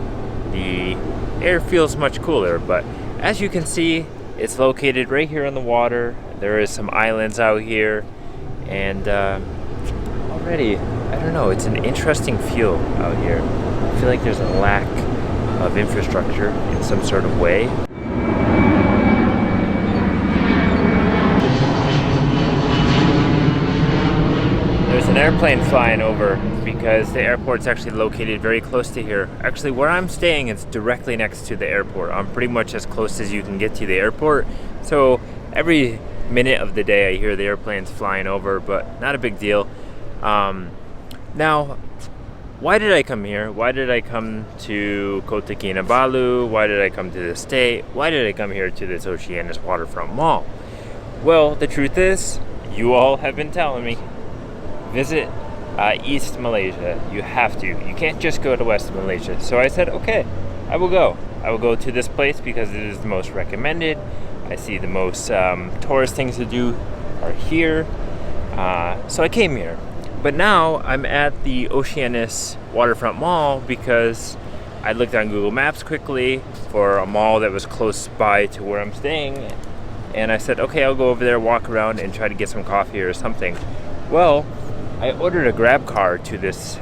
the air feels much cooler. But as you can see, it's located right here on the water. There is some islands out here, and already, I don't know, it's an interesting feel out here. I feel like there's a lack of infrastructure in some sort of way. There's an airplane flying over because the airport's actually located very close to here. Actually, where I'm staying is directly next to the airport. I'm pretty much as close as you can get to the airport. So every minute of the day I hear the airplanes flying over, but not a big deal. Now, why did I come here? Why did I come to Kota Kinabalu? Why did I come to the state? Why did I come here to this Oceanus Waterfront Mall? Well, the truth is, you all have been telling me, visit East Malaysia. You have to. You can't just go to West Malaysia. So I said, okay, I will go. I will go to this place because it is the most recommended. I see the most tourist things to do are here. So I came here. But now I'm at the Oceanus Waterfront Mall because I looked on Google Maps quickly for a mall that was close by to where I'm staying. And I said, okay, I'll go over there, walk around and try to get some coffee or something. Well, I ordered a grab car to this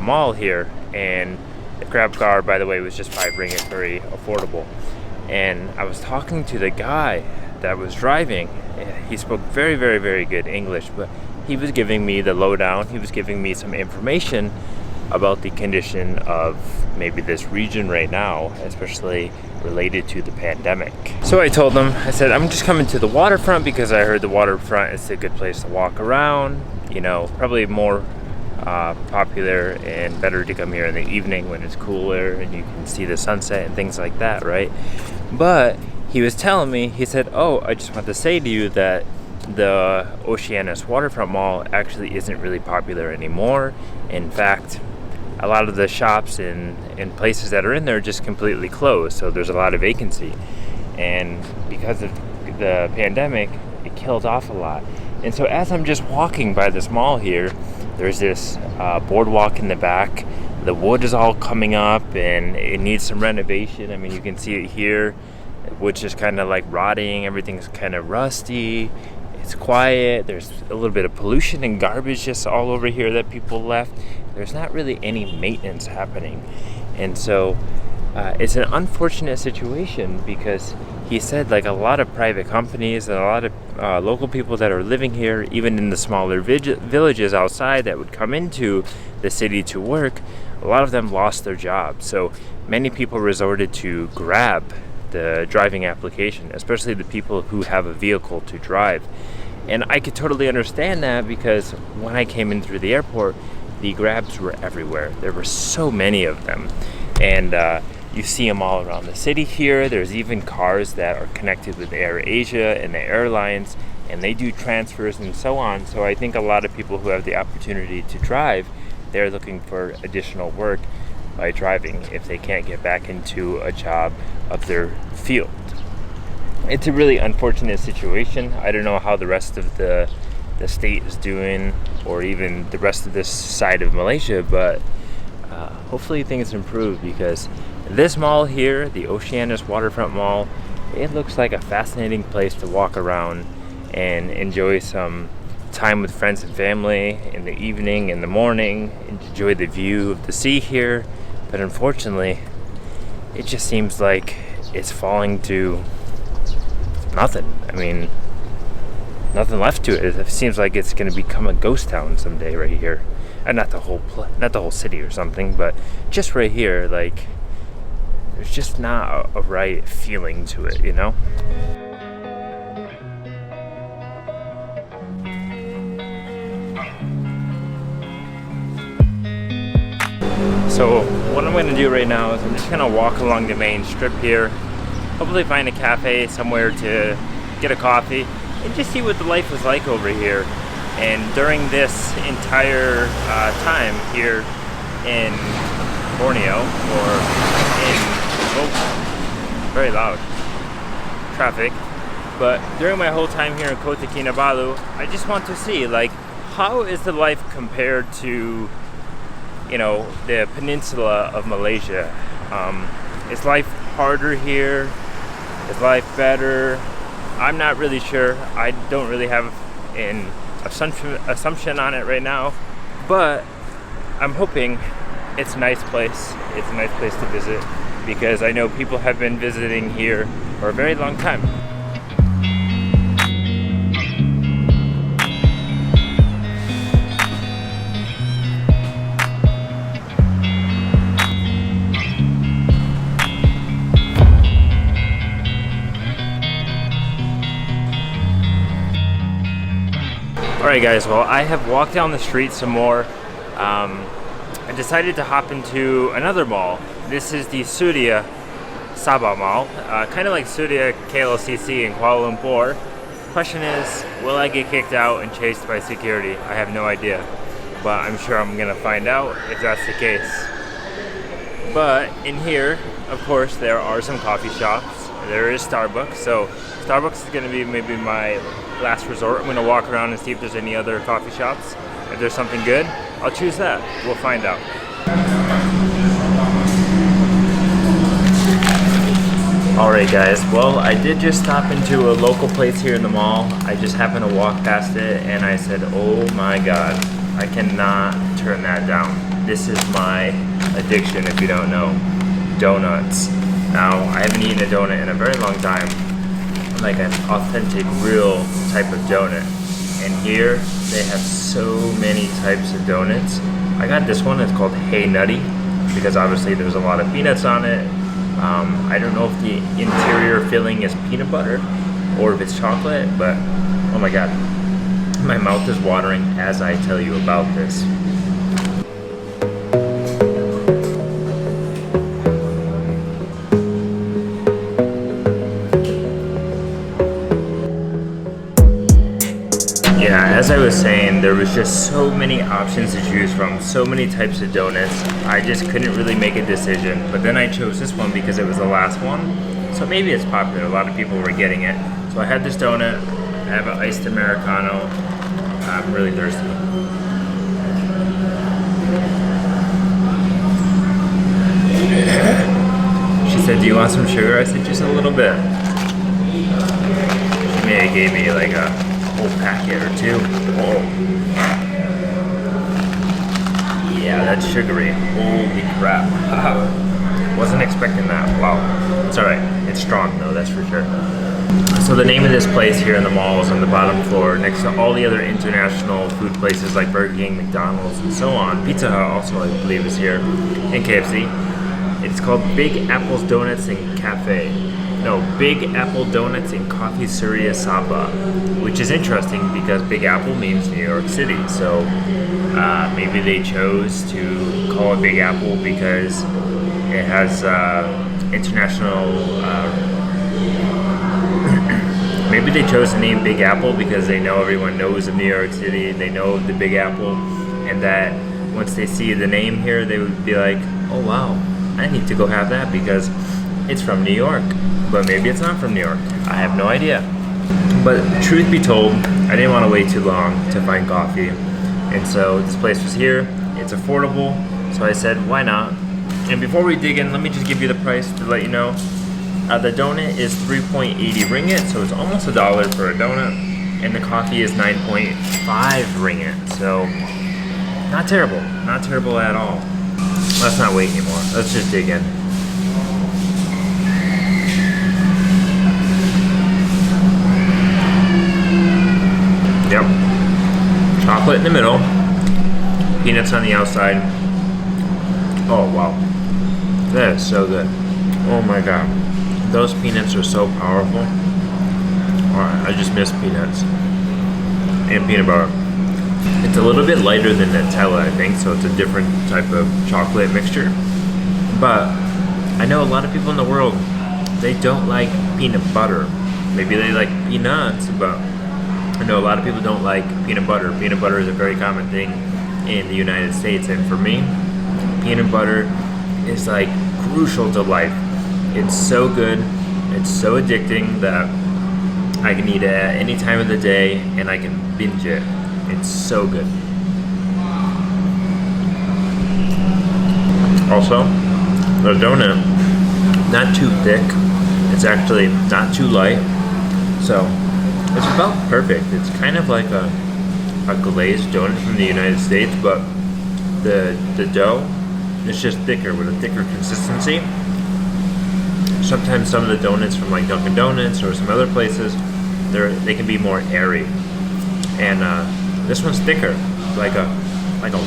mall here, and the grab car, by the way, was just 5 ringgit, very affordable. And I was talking to the guy that was driving. He spoke very good English, but he was giving me the lowdown. He was giving me some information about the condition of maybe this region right now, especially related to the pandemic. So I told him, I said, I'm just coming to the waterfront because I heard the waterfront is a good place to walk around. You know, probably more popular and better to come here in the evening when it's cooler and you can see the sunset and things like that, right? But he was telling me, he said, oh, I just want to say to you that the Oceanus Waterfront Mall actually isn't really popular anymore. In fact, a lot of the shops and places that are in there just completely closed, so there's a lot of vacancy. And because of the pandemic, it killed off a lot. And so as I'm just walking by this mall here, there's this boardwalk in the back. The wood is all coming up and it needs some renovation. I mean, you can see it here. Wood's just kind of like rotting. Everything's kind of rusty. It's quiet. There's a little bit of pollution and garbage just all over here that people left. There's not really any maintenance happening. And so it's an unfortunate situation because he said like a lot of private companies and a lot of local people that are living here, even in the smaller villages outside that would come into the city to work, a lot of them lost their jobs. So many people resorted to Grab, the driving application, especially the people who have a vehicle to drive. And I could totally understand that because when I came in through the airport, the crabs were everywhere. There were so many of them, and you see them all around the city here. There's even cars that are connected with Air Asia and the airlines, and they do transfers and so on. So I think a lot of people who have the opportunity to drive, they're looking for additional work by driving if they can't get back into a job of their field. It's a really unfortunate situation. I don't know how the rest of the state is doing, or even the rest of this side of Malaysia, but hopefully things improve, because this mall here, the Oceanus Waterfront Mall, it looks like a fascinating place to walk around and enjoy some time with friends and family in the evening, in the morning, enjoy the view of the sea here. But unfortunately, it just seems like it's falling to nothing. I mean, nothing left to it. It seems like it's going to become a ghost town someday right here. And not the whole city or something, but just right here, like, there's just not a right feeling to it, you know? So what I'm gonna do right now is I'm just gonna walk along the main strip here, hopefully find a cafe somewhere to get a coffee and just see what the life is like over here. And during this entire time here in Borneo, or in, very loud traffic, but during my whole time here in Kota Kinabalu, I just want to see, like, how is the life compared to, you know, the peninsula of Malaysia? Is life harder here? Is life better? I'm not really sure. I don't really have an assumption on it right now, but I'm hoping it's a nice place. It's a nice place to visit, because I know people have been visiting here for a very long time. Alright guys, well, I have walked down the street some more. I decided to hop into another mall. This is the Suria Sabah Mall, kind of like Suria KLCC in Kuala Lumpur. Question is, will I get kicked out and chased by security? I have no idea, but I'm sure I'm gonna find out if that's the case. But in here, of course, there are some coffee shops. There is Starbucks, so Starbucks is gonna be maybe my last resort. I'm gonna walk around and see if there's any other coffee shops. If there's something good, I'll choose that. We'll find out. Alright guys, well, I did just stop into a local place here in the mall. I just happened to walk past it and I said, oh my god, I cannot turn that down. This is my addiction, if you don't know. Donuts. Now, I haven't eaten a donut in a very long time. Like an authentic, real type of donut. And here, they have so many types of donuts. I got this one, it's called Hey Nutty, because obviously there's a lot of peanuts on it. I don't know if the interior filling is peanut butter or if it's chocolate, but oh my god, my mouth is watering as I tell you about this. Yeah, as I was saying, there was just so many options to choose from, so many types of donuts. I just couldn't really make a decision, but then I chose this one because it was the last one. So maybe it's popular, a lot of people were getting it. So I had this donut, I have an iced Americano. I'm really thirsty. She said, do you want some sugar? I said, just a little bit. She may have gave me like a whole packet or two. Oh. Yeah, that's sugary. Holy crap. Wasn't expecting that. Wow. It's alright. It's strong though, that's for sure. So the name of this place here in the mall is on the bottom floor next to all the other international food places like Burger King, McDonald's, and so on. Pizza Hut also, I believe, is here, and KFC. It's called Big Apple's Donuts and Cafe. No, Big Apple Donuts and Coffee Surya Sabah, which is interesting because Big Apple means New York City. So maybe they chose to call it Big Apple because it has international. Maybe they chose the name Big Apple because they know everyone knows of New York City. They know the Big Apple, and that once they see the name here, they would be like, "Oh wow, I need to go have that because it's from New York." But maybe it's not from New York. I have no idea. But truth be told, I didn't want to wait too long to find coffee. And so this place was here. It's affordable. So I said, why not? And before we dig in, let me just give you the price to let you know. The donut is 3.80 ringgit, so it's almost $1 for a donut. And the coffee is 9.5 ringgit. So not terrible. Not terrible at all. Let's not wait anymore. Let's just dig in. Yep. Chocolate in the middle. Peanuts on the outside. Oh, wow. That is so good. Oh my god. Those peanuts are so powerful. Alright, I just miss peanuts. And peanut butter. It's a little bit lighter than Nutella, I think, so it's a different type of chocolate mixture. But I know a lot of people in the world, they don't like peanut butter. Maybe they like peanuts, but I know a lot of people don't like peanut butter. Peanut butter is a very common thing in the United States, and for me, peanut butter is like crucial to life. It's so good, it's so addicting that I can eat it at any time of the day and I can binge it. It's so good. Also, the donut, not too thick. It's actually not too light. So it's about perfect. It's kind of like a glazed donut from the United States, but the dough is just thicker with a thicker consistency. Sometimes some of the donuts from like Dunkin' Donuts or some other places, they can be more airy, and this one's thicker, like a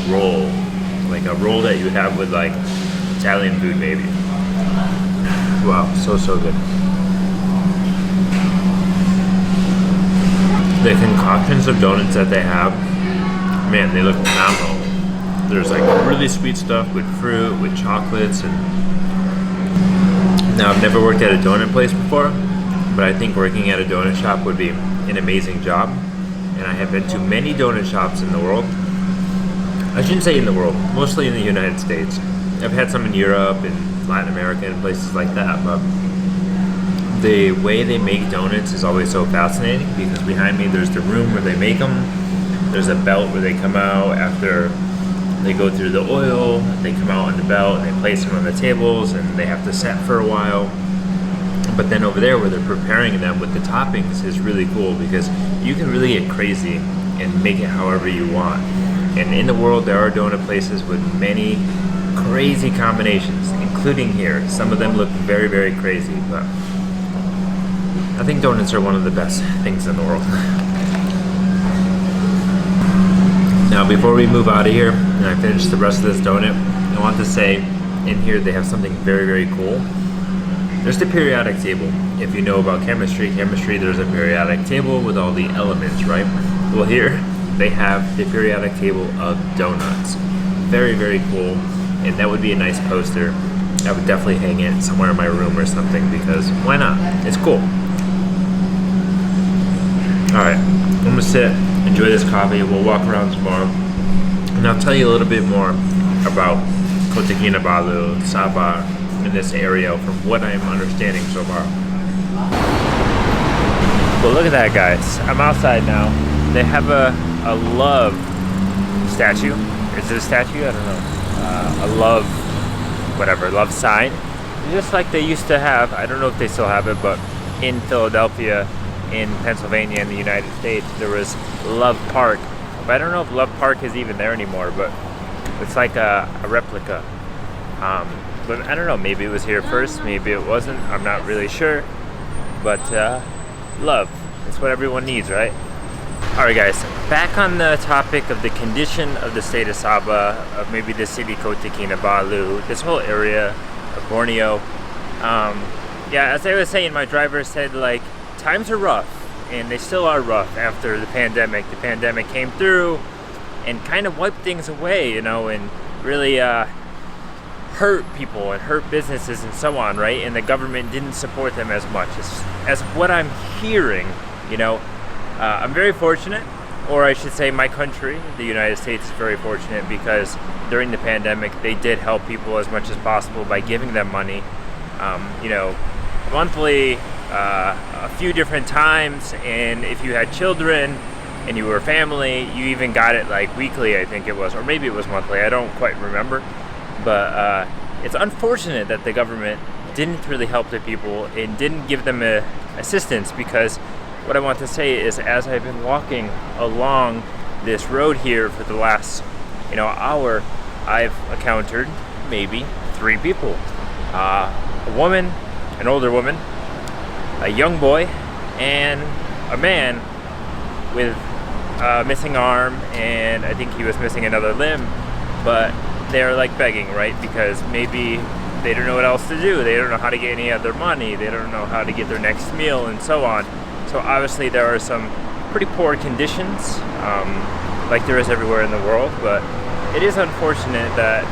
roll that you have with like Italian food maybe. Wow, so good. The concoctions of donuts that they have, man, they look phenomenal. There's like really sweet stuff with fruit, with chocolates, and now I've never worked at a donut place before, but I think working at a donut shop would be an amazing job. And I have been to many donut shops in the world. I shouldn't say in the world, mostly in the United States. I've had some in Europe and Latin America and places like that, but the way they make donuts is always so fascinating because behind me there's the room where they make them. There's a belt where they come out after they go through the oil. They come out on the belt and they place them on the tables and they have to set for a while. But then over there where they're preparing them with the toppings is really cool because you can really get crazy and make it however you want. And in the world there are donut places with many crazy combinations, including here. Some of them look very, very crazy, but I think donuts are one of the best things in the world. Now before we move out of here and I finish the rest of this donut, I want to say in here they have something very, very cool. There's the periodic table. If you know about chemistry, there's a periodic table with all the elements, right? Well here, they have the periodic table of donuts. Very, very cool, and that would be a nice poster. I would definitely hang it somewhere in my room or something because why not? It's cool. Alright, I'm gonna sit, enjoy this coffee, we'll walk around some more, and I'll tell you a little bit more about Kota Kinabalu, Sabah, in this area from what I'm understanding so far. Well, look at that, guys. I'm outside now. They have a love statue. Is it a statue? I don't know. A love, whatever, love sign. Just like they used to have. I don't know if they still have it, but in Philadelphia, in Pennsylvania, in the United States, there was Love Park. But I don't know if Love Park is even there anymore, but it's like a replica. But I don't know, maybe it was here first, maybe it wasn't, I'm not really sure. But love, it's what everyone needs, right? Alright guys, back on the topic of the condition of the state of Sabah, of maybe the city Kota Kinabalu, this whole area of Borneo. yeah, as I was saying, my driver said like times are rough, and they still are rough after the pandemic. The pandemic came through and kind of wiped things away, you know, and really hurt people and hurt businesses and so on, right? And the government didn't support them as much as what I'm hearing, you know. I'm very fortunate, or I should say my country, the United States, is very fortunate because during the pandemic they did help people as much as possible by giving them money, you know, monthly, a few different times, and if you had children and you were a family, you even got it like weekly, I think it was, or maybe it was monthly, I don't quite remember. But it's unfortunate that the government didn't really help the people and didn't give them assistance, because what I want to say is, as I've been walking along this road here for the last, you know, hour, I've encountered maybe 3 people. A woman, an older woman, a young boy, and a man with a missing arm, and I think he was missing another limb, but they're like begging, right? Because maybe they don't know what else to do. They don't know how to get any other money. They don't know how to get their next meal and so on. So obviously there are some pretty poor conditions, like there is everywhere in the world, but it is unfortunate that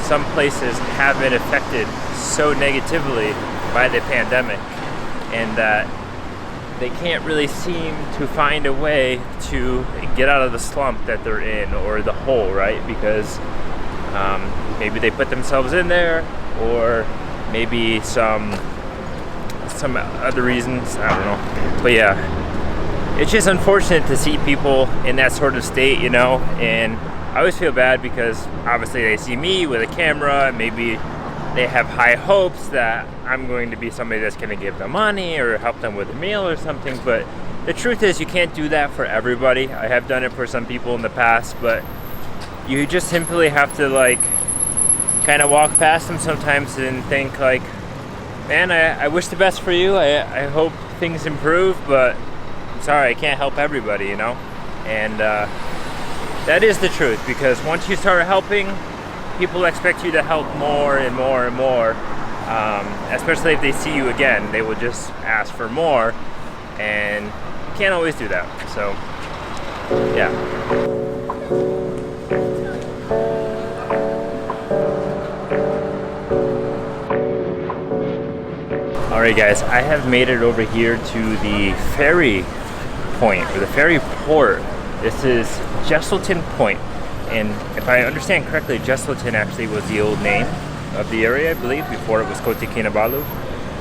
some places have been affected so negatively by the pandemic, and that they can't really seem to find a way to get out of the slump that they're in, or the hole, right? Because maybe they put themselves in there, or maybe some other reasons, I don't know. But yeah, it's just unfortunate to see people in that sort of state, you know, and I always feel bad because obviously they see me with a camera, and maybe they have high hopes that I'm going to be somebody that's going to give them money or help them with a meal or something, but the truth is you can't do that for everybody. I have done it for some people in the past, but you just simply have to like kind of walk past them sometimes and think like, man, I wish the best for you. I hope things improve, but I'm sorry, I can't help everybody, you know? And that is the truth, because once you start helping, people expect you to help more and more and more, especially if they see you again. They will just ask for more, and you can't always do that. So, yeah. Alright guys, I have made it over here to the ferry point, or the ferry port. This is Jesselton Point, and if I understand correctly, Jesselton actually was the old name of the area, I believe, before it was Kota Kinabalu,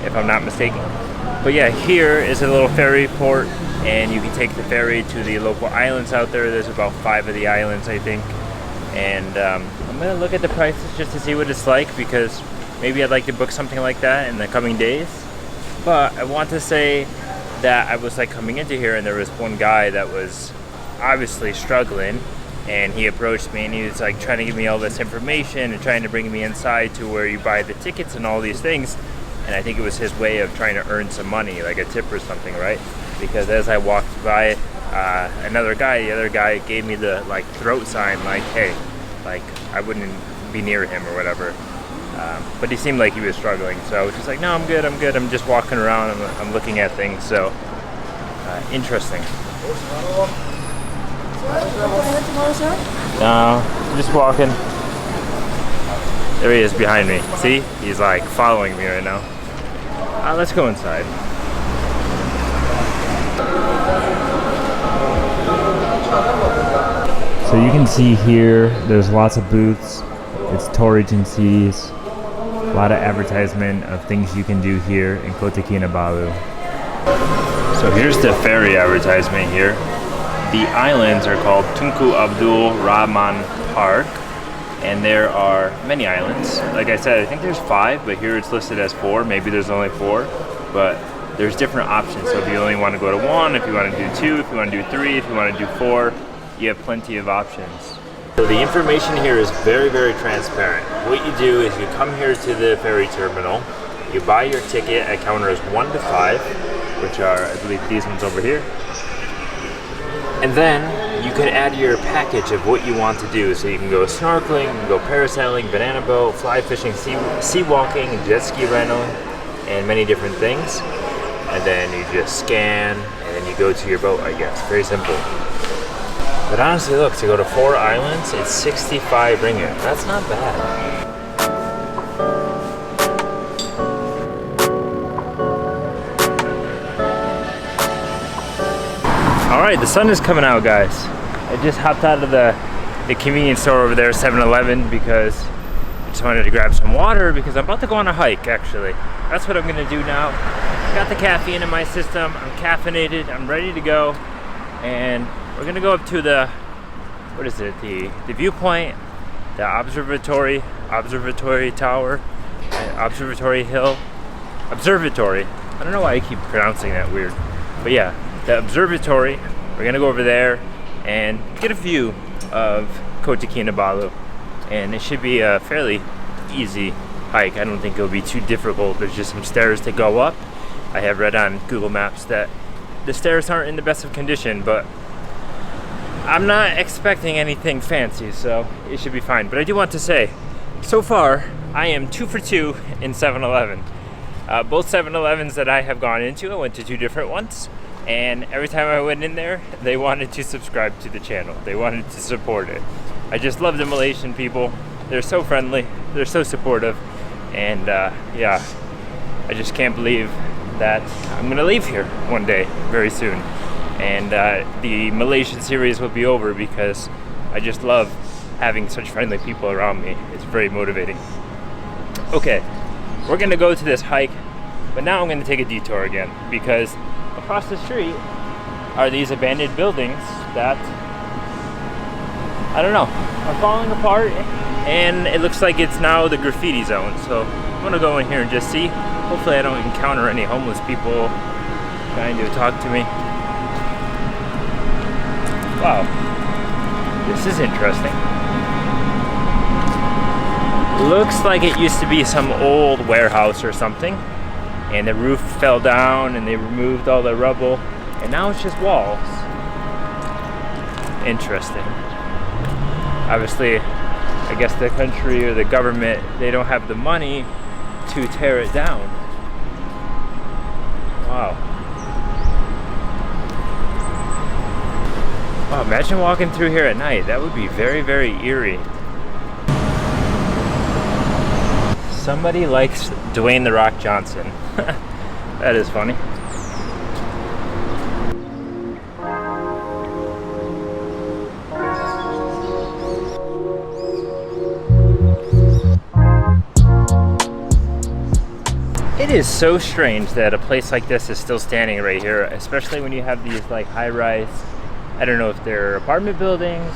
if I'm not mistaken. But yeah, here is a little ferry port, and you can take the ferry to the local islands out there. There's about 5 of the islands, I think, and I'm gonna look at the prices just to see what it's like, because maybe I'd like to book something like that in the coming days. But I want to say that I was like coming into here, and there was one guy that was obviously struggling, and he approached me and he was like trying to give me all this information and trying to bring me inside to where you buy the tickets and all these things. And I think it was his way of trying to earn some money, like a tip or something, right? Because as I walked by, the other guy gave me the like throat sign, like, hey, like I wouldn't be near him or whatever. But he seemed like he was struggling, so I was just like, no, I'm good, I'm just walking around, I'm looking at things. So interesting. No, just walking. There he is behind me. See? He's like following me right now. Let's go inside. So you can see here, there's lots of booths. It's tour agencies. A lot of advertisement of things you can do here in Kota Kinabalu. So here's the ferry advertisement here. The islands are called Tunku Abdul Rahman Park, and there are many islands. Like I said, I think there's 5, but here it's listed as 4. Maybe there's only 4, but there's different options. So if you only want to go to 1, if you want to do 2, if you want to do 3, if you want to do 4, you have plenty of options. So the information here is very, very transparent. What you do is you come here to the ferry terminal, you buy your ticket at counters 1 to 5, which are, I believe, these ones over here. And then you can add your package of what you want to do. So you can go snorkeling, you can go parasailing, banana boat, fly fishing, sea walking, jet ski rental. and many different things. And then you just scan and then you go to your boat, I guess. Very simple. But honestly, look, to go to 4 islands, it's 65 ringgit. That's not bad. Alright, the sun is coming out, guys. I just hopped out of the convenience store over there, 7-Eleven, because I just wanted to grab some water because I'm about to go on a hike, actually. That's what I'm gonna do now. Got the caffeine in my system, I'm caffeinated, I'm ready to go. And we're gonna go up to the, what is it, the Viewpoint, the Observatory Tower, Observatory Hill, Observatory. I don't know why I keep pronouncing that weird. But yeah, the observatory. We're gonna go over there and get a view of Kota Kinabalu. And it should be a fairly easy hike. I don't think it'll be too difficult. There's just some stairs to go up. I have read on Google Maps that the stairs aren't in the best of condition, but I'm not expecting anything fancy, so it should be fine. But I do want to say, so far, I am 2 for 2 in 7-Eleven. Both 7-Elevens that I have gone into, I went to 2 different ones, and every time I went in there, they wanted to subscribe to the channel. They wanted to support it. I just love the Malaysian people. They're so friendly, they're so supportive, and yeah, I just can't believe that I'm gonna leave here one day, very soon. And the Malaysian series will be over because I just love having such friendly people around me. It's very motivating. Okay, we're gonna go to this hike, but now I'm gonna take a detour again because across the street are these abandoned buildings that, I don't know, are falling apart, and it looks like it's now the graffiti zone. So I'm gonna go in here and just see. Hopefully I don't encounter any homeless people trying to talk to me. Wow, this is interesting. Looks like it used to be some old warehouse or something, and the roof fell down and they removed all the rubble, and now it's just walls. Interesting. Obviously, I guess the country or the government, they don't have the money to tear it down. Wow. Wow, imagine walking through here at night. That would be very, very eerie. Somebody likes Dwayne "The Rock" Johnson. That is funny. It is so strange that a place like this is still standing right here, especially when you have these like high-rise, I don't know if they're apartment buildings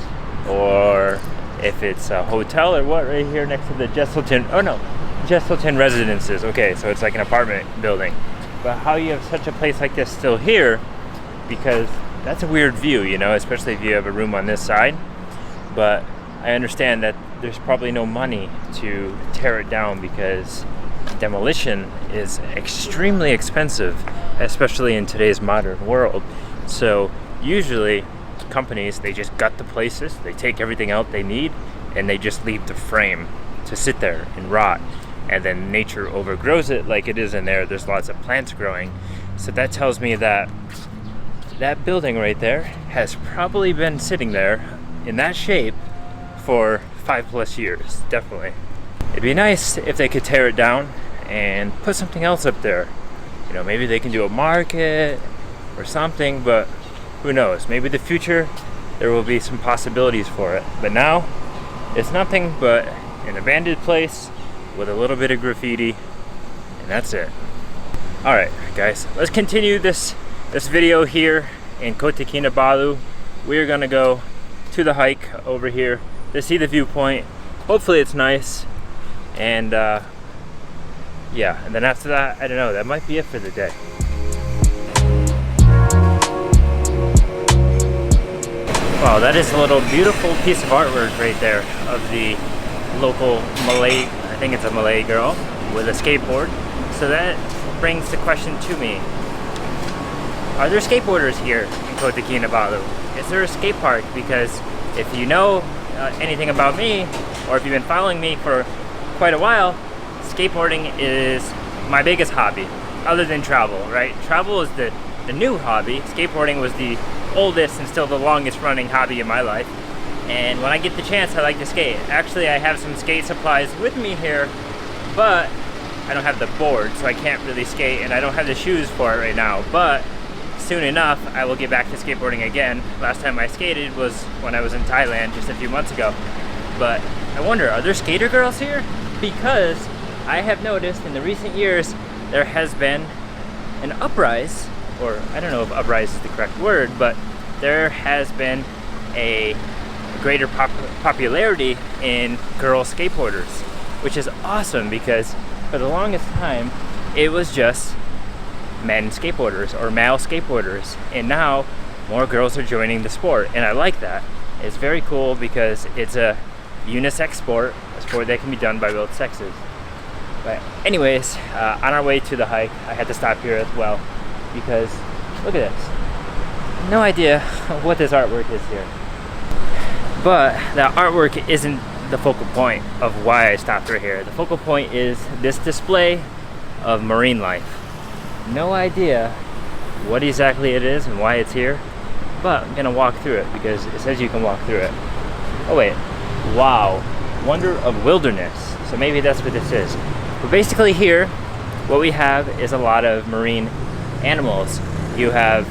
or if it's a hotel or what, right here next to the Jesselton, oh no, Jesselton Residences. Okay, so it's like an apartment building. But how you have such a place like this still here, because that's a weird view, you know, especially if you have a room on this side. But I understand that there's probably no money to tear it down because demolition is extremely expensive, especially in today's modern world. So usually companies, they just gut the places, they take everything out they need, and they just leave the frame to sit there and rot. And then nature overgrows it like it is in there. There's lots of plants growing. So that tells me that that building right there has probably been sitting there in that shape for 5+ years, definitely. It'd be nice if they could tear it down and put something else up there. You know, maybe they can do a market or something, but who knows? Maybe in the future there will be some possibilities for it. But now it's nothing but an abandoned place with a little bit of graffiti, and that's it. All right, guys, let's continue this video here in Kota Kinabalu. We're gonna go to the hike over here to see the viewpoint. Hopefully it's nice, and yeah, and then after that, I don't know, that might be it for the day. Wow, that is a little beautiful piece of artwork right there of the local Malay, I think it's a Malay girl with a skateboard. So that brings the question to me. Are there skateboarders here in Kota Kinabalu? Is there a skate park? Because if you know anything about me, or if you've been following me for quite a while, skateboarding is my biggest hobby, other than travel, right? Travel is the new hobby. Skateboarding was the oldest and still the longest running hobby in my life. And when I get the chance, I like to skate. Actually, I have some skate supplies with me here, but I don't have the board, so I can't really skate, and I don't have the shoes for it right now. But soon enough, I will get back to skateboarding again. Last time I skated was when I was in Thailand just a few months ago. But I wonder, are there skater girls here? Because I have noticed in the recent years, there has been an uprise, or I don't know if uprise is the correct word, but there has been a greater popularity in girl skateboarders, which is awesome because for the longest time it was just men skateboarders or male skateboarders, and now more girls are joining the sport, and I like that. It's very cool because it's a unisex sport, a sport that can be done by both sexes. But anyways, on our way to the hike, I had to stop here as well because look at this. No idea what this artwork is here. But that artwork isn't the focal point of why I stopped right here. The focal point is this display of marine life. No idea what exactly it is and why it's here, but I'm gonna walk through it because it says you can walk through it. Oh wait, wow, wonder of wilderness. So maybe that's what this is. But basically here, what we have is a lot of marine animals. You have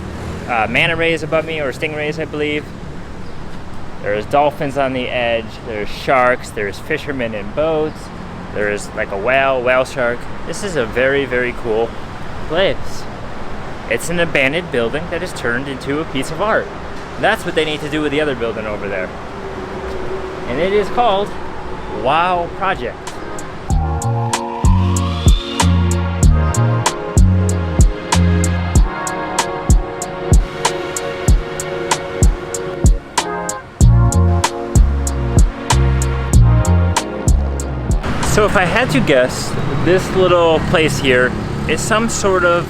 manta rays above me, or stingrays I believe. There's dolphins on the edge, there's sharks, there's fishermen in boats, there's like a whale shark. This is a very, very cool place. It's an abandoned building that is turned into a piece of art. That's what they need to do with the other building over there. And it is called Wow Project. So if I had to guess, this little place here is some sort of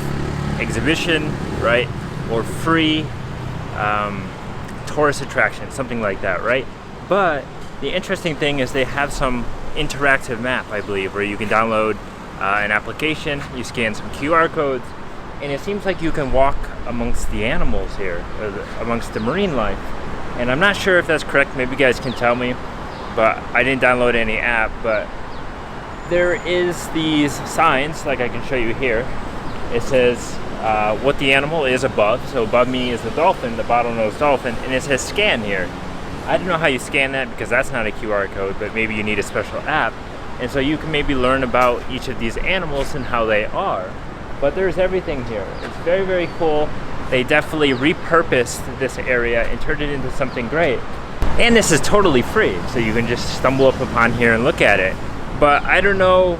exhibition, right? Or free tourist attraction, something like that, right? But the interesting thing is they have some interactive map, I believe, where you can download an application, you scan some QR codes, and it seems like you can walk amongst the animals here, or amongst the marine life. And I'm not sure if that's correct, maybe you guys can tell me, but I didn't download any app, but there is these signs, like I can show you here. It says what the animal is above. So above me is the dolphin, the bottlenose dolphin, and it says scan here. I don't know how you scan that because that's not a QR code, but maybe you need a special app. And so you can maybe learn about each of these animals and how they are. But there's everything here. It's very, very cool. They definitely repurposed this area and turned it into something great. And this is totally free, so you can just stumble up upon here and look at it. But I don't know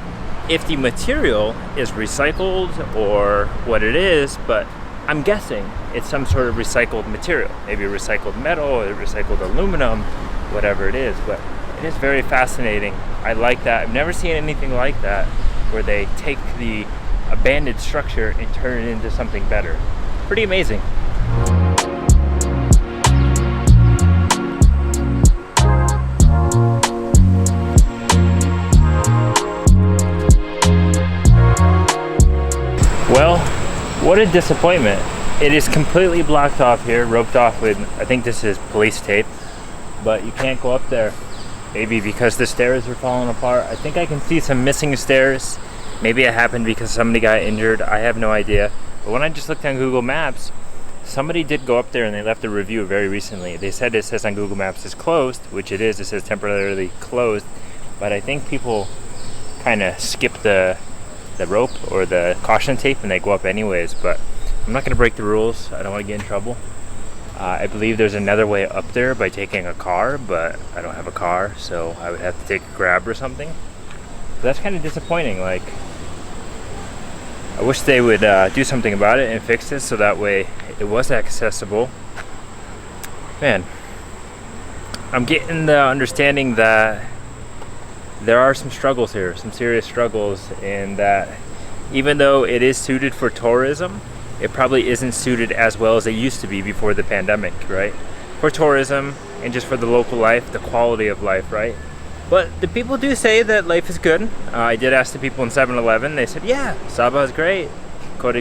if the material is recycled or what it is, but I'm guessing it's some sort of recycled material. Maybe recycled metal or recycled aluminum, whatever it is. But it is very fascinating. I like that. I've never seen anything like that, where they take the abandoned structure and turn it into something better. Pretty amazing. Well, what a disappointment. It is completely blocked off here, roped off with, I think this is police tape, but you can't go up there. Maybe because the stairs are falling apart. I think I can see some missing stairs. Maybe it happened because somebody got injured. I have no idea. But when I just looked on Google Maps, somebody did go up there and they left a review very recently. They said it says on Google Maps it's closed, which it is. It says temporarily closed. But I think people kind of skip the rope or the caution tape and they go up anyways. But I'm not going to break the rules. I don't want to get in trouble. I believe there's another way up there by taking a car, but I don't have a car, so I would have to take a Grab or something. But that's kind of disappointing. Like, I wish they would do something about it and fix it so that way it was accessible. Man, I'm getting the understanding that there are some struggles here, some serious struggles, and that even though it is suited for tourism, it probably isn't suited as well as it used to be before the pandemic, right? For tourism and just for the local life, the quality of life, right? But the people do say that life is good. I did ask the people in 7-Eleven. They said, yeah, Sabah is great. Kota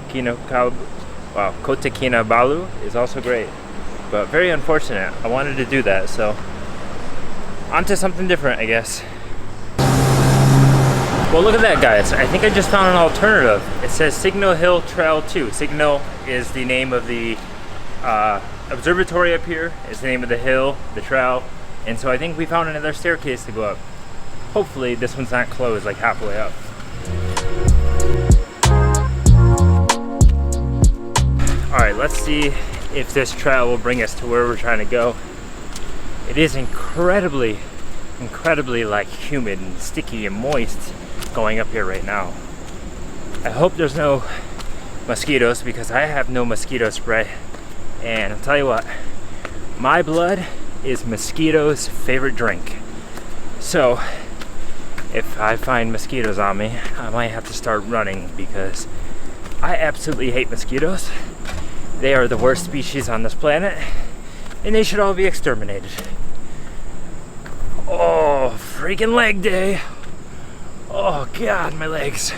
Kinabalu is also great. But very unfortunate. I wanted to do that, so on to something different, I guess. Well, look at that, guys. I think I just found an alternative. It says Signal Hill Trail 2. Signal is the name of the observatory up here. It's the name of the hill, the trail. And so I think we found another staircase to go up. Hopefully this one's not closed like halfway up. Alright, let's see if this trail will bring us to where we're trying to go. It is incredibly like humid and sticky and moist going up here right now. I hope there's no mosquitoes because I have no mosquito spray. And I'll tell you what, my blood is mosquitoes' favorite drink. So if I find mosquitoes on me, I might have to start running because I absolutely hate mosquitoes. They are the worst species on this planet and they should all be exterminated. Oh, freaking leg day. Oh God, my legs.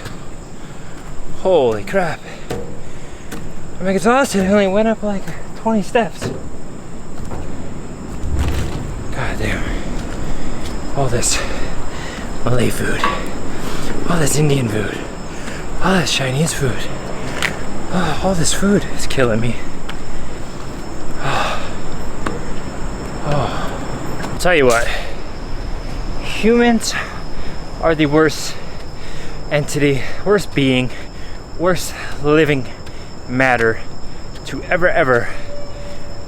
Holy crap. I'm exhausted. I only went up like 20 steps. God damn. All this Malay food. All this Indian food. All this Chinese food. Oh, all this food is killing me. I'll tell you what. Humans are the worst entity, worst being, worst living matter to ever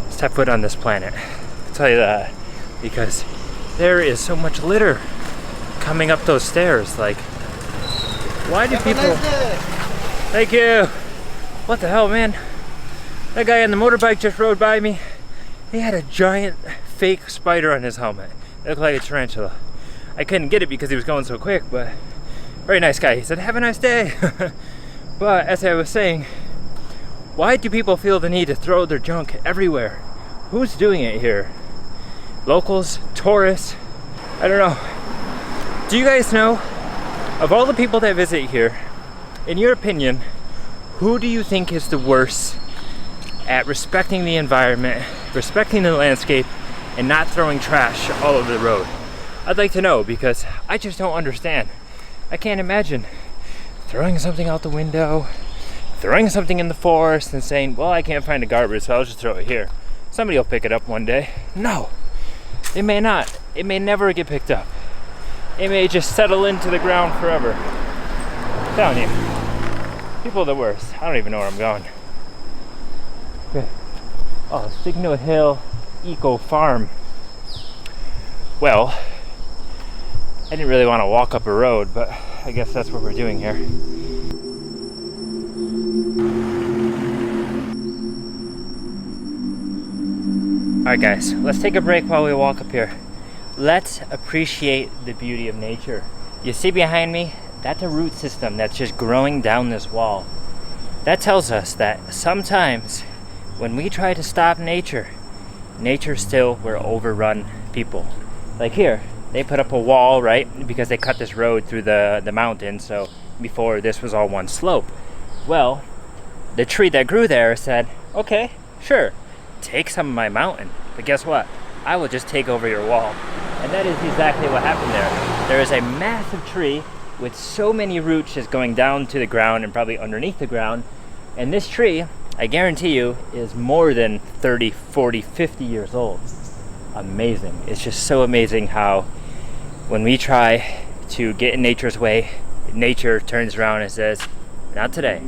step foot on this planet. I'll tell you that because there is so much litter coming up those stairs. Like, why do people... Thank you. What the hell, man? That guy on the motorbike just rode by me. He had a giant fake spider on his helmet. It looked like a tarantula. I couldn't get it because he was going so quick, but very nice guy. He said, have a nice day. But as I was saying, why do people feel the need to throw their junk everywhere? Who's doing it here? Locals? Tourists? I don't know. Do you guys know, of all the people that visit here, in your opinion, who do you think is the worst at respecting the environment, respecting the landscape, and not throwing trash all over the road? I'd like to know because I just don't understand. I can't imagine throwing something out the window, throwing something in the forest and saying, well, I can't find the garbage, so I'll just throw it here. Somebody will pick it up one day. No, it may not. It may never get picked up. It may just settle into the ground forever. I'm telling you, people are the worst. I don't even know where I'm going. Okay. Oh, Signal Hill Eco Farm. Well, I didn't really want to walk up a road, but I guess that's what we're doing here. Alright guys, let's take a break while we walk up here. Let's appreciate the beauty of nature. You see behind me? That's a root system that's just growing down this wall. That tells us that sometimes when we try to stop nature, nature still will overrun people. Like here, they put up a wall, right? Because they cut this road through the mountain, so before this was all one slope. Well, the tree that grew there said, okay, sure, take some of my mountain, but guess what? I will just take over your wall. And that is exactly what happened there. There is a massive tree with so many roots just going down to the ground and probably underneath the ground. And this tree, I guarantee you, is more than 30, 40, 50 years old. Amazing. It's just so amazing how when we try to get in nature's way, nature turns around and says, not today.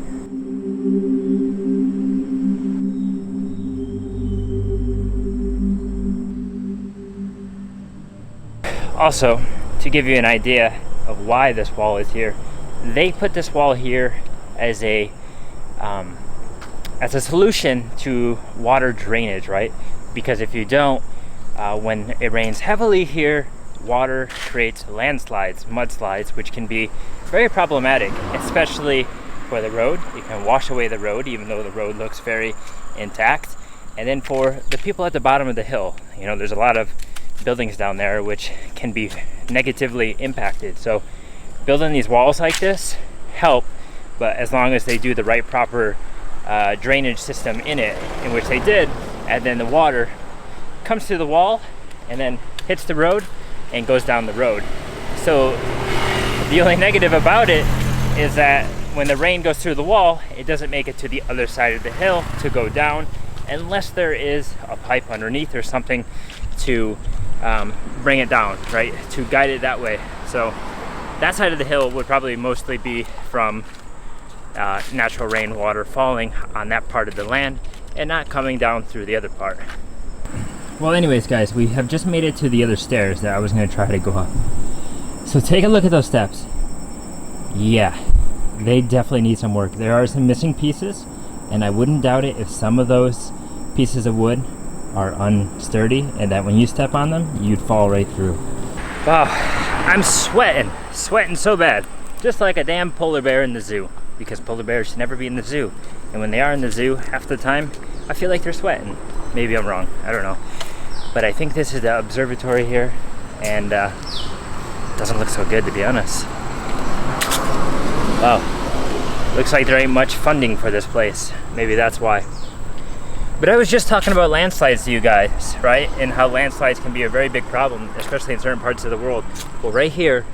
Also, to give you an idea of why this wall is here, they put this wall here as a solution to water drainage, right? Because if you don't, when it rains heavily here, water creates landslides, mudslides, which can be very problematic, especially for the road. It can wash away the road, even though the road looks very intact. And then for the people at the bottom of the hill, you know, there's a lot of buildings down there which can be negatively impacted. So building these walls like this help, but as long as they do the right proper drainage system in it, in which they did, and then the water comes to the wall and then hits the road and goes down the road. So the only negative about it is that when the rain goes through the wall, it doesn't make it to the other side of the hill to go down, unless there is a pipe underneath or something to bring it down, right? To guide it that way. So that side of the hill would probably mostly be from natural rainwater falling on that part of the land and not coming down through the other part. Well, anyways, guys, we have just made it to the other stairs that I was going to try to go up. So take a look at those steps. Yeah, they definitely need some work. There are some missing pieces, and I wouldn't doubt it if some of those pieces of wood are unsturdy and that when you step on them, you'd fall right through. Wow, I'm sweating so bad. Just like a damn polar bear in the zoo, because polar bears should never be in the zoo. And when they are in the zoo, half the time, I feel like they're sweating. Maybe I'm wrong, I don't know. But I think this is the observatory here, and it doesn't look so good, to be honest. Wow, looks like there ain't much funding for this place. Maybe that's why. But I was just talking about landslides to you guys, right? And how landslides can be a very big problem, especially in certain parts of the world. Well, right here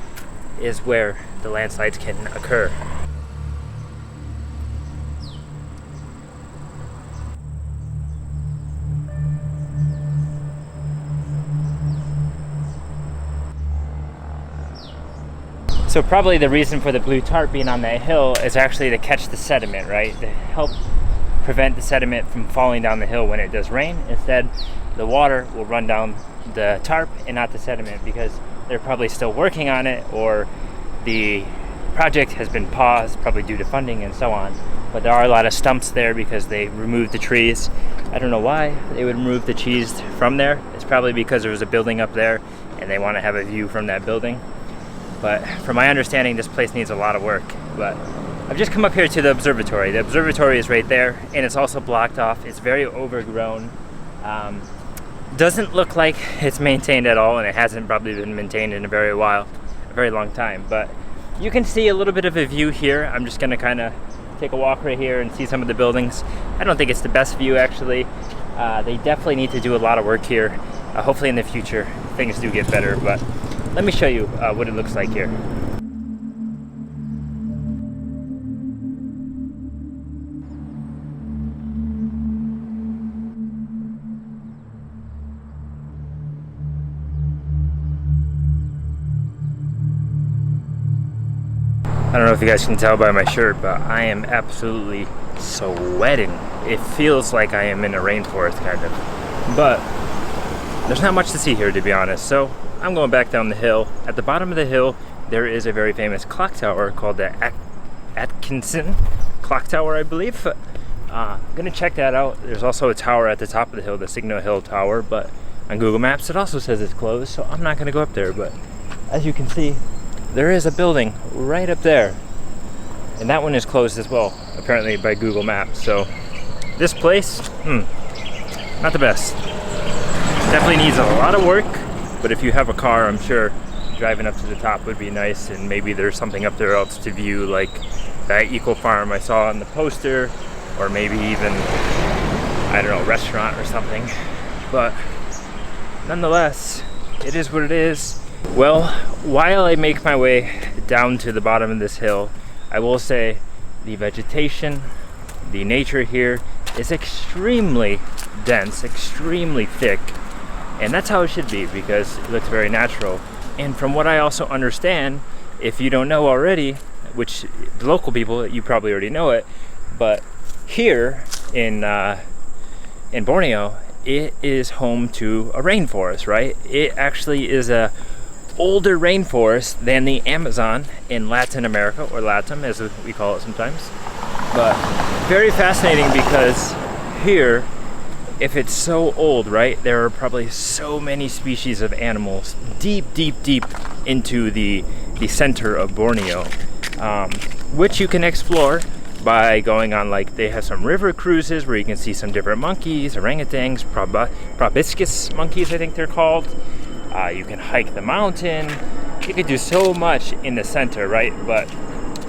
is where the landslides can occur. So probably the reason for the blue tarp being on that hill is actually to catch the sediment, right? To help prevent the sediment from falling down the hill when it does rain. Instead, the water will run down the tarp and not the sediment, because they're probably still working on it, or the project has been paused, probably due to funding and so on. But there are a lot of stumps there because they removed the trees. I don't know why they would remove the trees from there. It's probably because there was a building up there and they want to have a view from that building. But from my understanding, this place needs a lot of work. But I've just come up here to the observatory. The observatory is right there, and it's also blocked off. It's very overgrown. Doesn't look like it's maintained at all, and it hasn't probably been maintained in a very long time. But you can see a little bit of a view here. I'm just gonna kind of take a walk right here and see some of the buildings. I don't think it's the best view, actually. They definitely need to do a lot of work here. Hopefully in the future, things do get better, but let me show you what it looks like here. I don't know if you guys can tell by my shirt, but I am absolutely sweating. It feels like I am in a rainforest, kind of. But there's not much to see here, to be honest. So I'm going back down the hill. At the bottom of the hill, there is a very famous clock tower called the Atkinson Clock Tower, I believe. I'm gonna check that out. There's also a tower at the top of the hill, the Signal Hill Tower, but on Google Maps it also says it's closed, so I'm not gonna go up there. But as you can see, there is a building right up there, and that one is closed as well, apparently by Google Maps. So this place, not the best. Definitely needs a lot of work, but if you have a car, I'm sure driving up to the top would be nice, and maybe there's something up there else to view, like that eco farm I saw on the poster, or maybe even, I don't know, a restaurant or something. But nonetheless, it is what it is. Well, while I make my way down to the bottom of this hill, I will say the vegetation, the nature here is extremely dense, extremely thick, and that's how it should be because it looks very natural. And from what I also understand, if you don't know already, which the local people, you probably already know it, but here in Borneo, it is home to a rainforest, right? It actually is a older rainforest than the Amazon in Latin America, or LATAM as we call it sometimes. But very fascinating because here, if it's so old, right, there are probably so many species of animals deep into the center of Borneo, which you can explore by going on, like, they have some river cruises where you can see some different monkeys, orangutans, proboscis monkeys I think they're called. You can hike the mountain. You can do so much in the center, right? But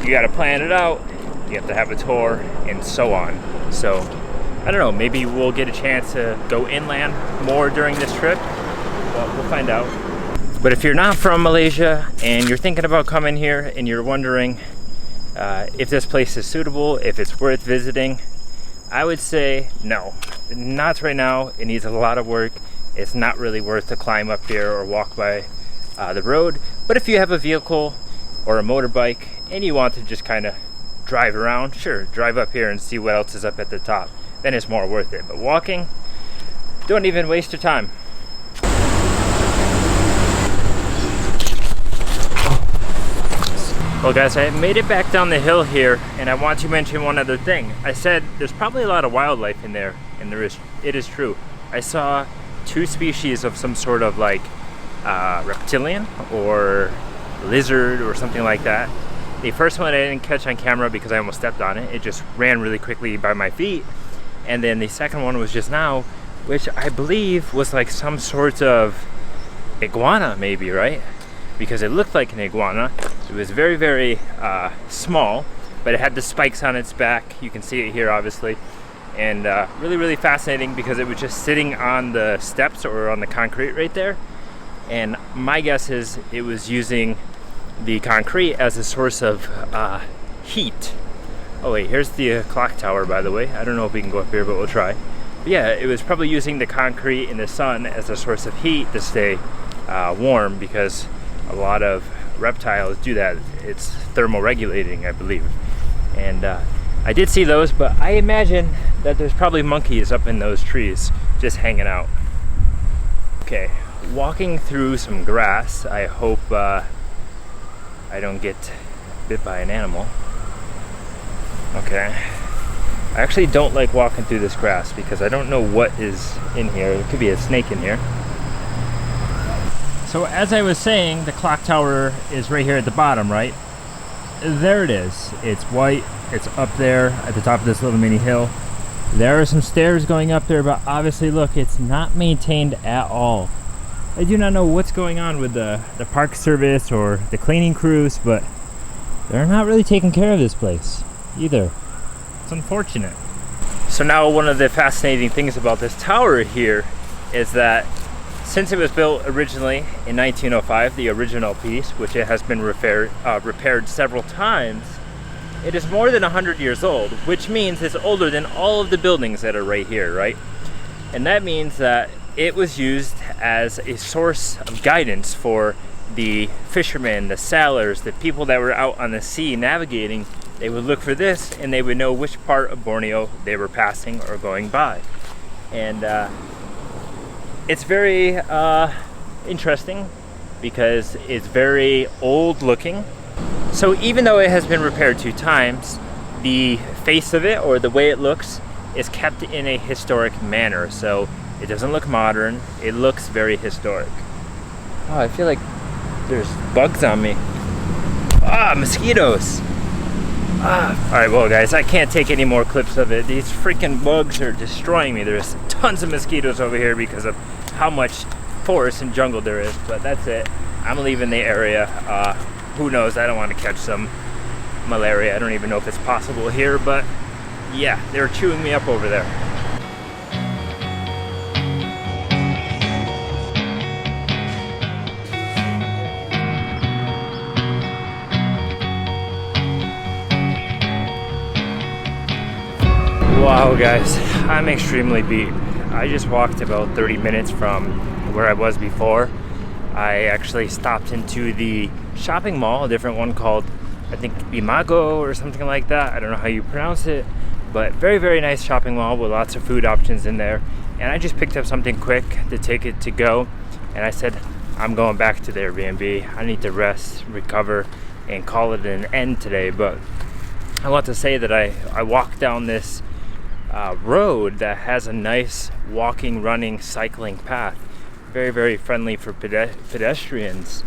you got to plan it out. You have to have a tour and so on. So I don't know, maybe we'll get a chance to go inland more during this trip. Well, we'll find out. But if you're not from Malaysia and you're thinking about coming here and you're wondering if this place is suitable, if it's worth visiting, I would say no, not right now. It needs a lot of work. It's not really worth to climb up here or walk by the road. But if you have a vehicle or a motorbike and you want to just kind of drive around, sure, drive up here and see what else is up at the top. Then it's more worth it. But walking, don't even waste your time. Well guys, I made it back down the hill here, and I want to mention one other thing. I said there's probably a lot of wildlife in there, and it is true. I saw 2 species of some sort of like reptilian or lizard or something like that. The first one I didn't catch on camera because I almost stepped on it. It just ran really quickly by my feet. And then the second one was just now, which I believe was like some sort of iguana maybe, right? Because it looked like an iguana. It was very, very small, but it had the spikes on its back. You can see it here, obviously. And really, really fascinating because it was just sitting on the steps or on the concrete right there. And my guess is it was using the concrete as a source of heat. Oh wait, here's the clock tower, by the way. I don't know if we can go up here, but we'll try. But yeah, it was probably using the concrete in the sun as a source of heat to stay warm, because a lot of reptiles do that. It's thermoregulating, I believe. And I did see those, but I imagine that there's probably monkeys up in those trees just hanging out. Okay, walking through some grass. I hope I don't get bit by an animal. Okay. I actually don't like walking through this grass because I don't know what is in here. There could be a snake in here. So as I was saying, the clock tower is right here at the bottom, right? There it is. It's white. It's up there at the top of this little mini hill. There are some stairs going up there, but obviously, look, it's not maintained at all. I do not know what's going on with the park service or the cleaning crews, but they're not really taking care of this place either. It's unfortunate. So now one of the fascinating things about this tower here is that since it was built originally in 1905, the original piece, which it has been repaired several times, it is more than 100 years old, which means it's older than all of the buildings that are right here, right? And that means that it was used as a source of guidance for the fishermen, the sailors, the people that were out on the sea navigating. They would look for this and they would know which part of Borneo they were passing or going by. And it's very interesting because it's very old looking. So even though it has been repaired 2 times, the face of it, or the way it looks, is kept in a historic manner. So it doesn't look modern, it looks very historic. Oh, I feel like there's bugs on me. Ah, mosquitoes. Alright, well guys, I can't take any more clips of it. These freaking bugs are destroying me. There's tons of mosquitoes over here because of how much forest and jungle there is. But that's it. I'm leaving the area. Who knows? I don't want to catch some malaria. I don't even know if it's possible here, but yeah, they're chewing me up over there. Wow guys, I'm extremely beat. I just walked about 30 minutes from where I was before. I actually stopped into the shopping mall, a different one called, I think, Imago or something like that. I don't know how you pronounce it, but very, very nice shopping mall with lots of food options in there. And I just picked up something quick to take it to go. And I said, I'm going back to the Airbnb. I need to rest, recover, and call it an end today. But I want to say that I walked down this road that has a nice walking, running, cycling path. Very, very friendly for pedestrians.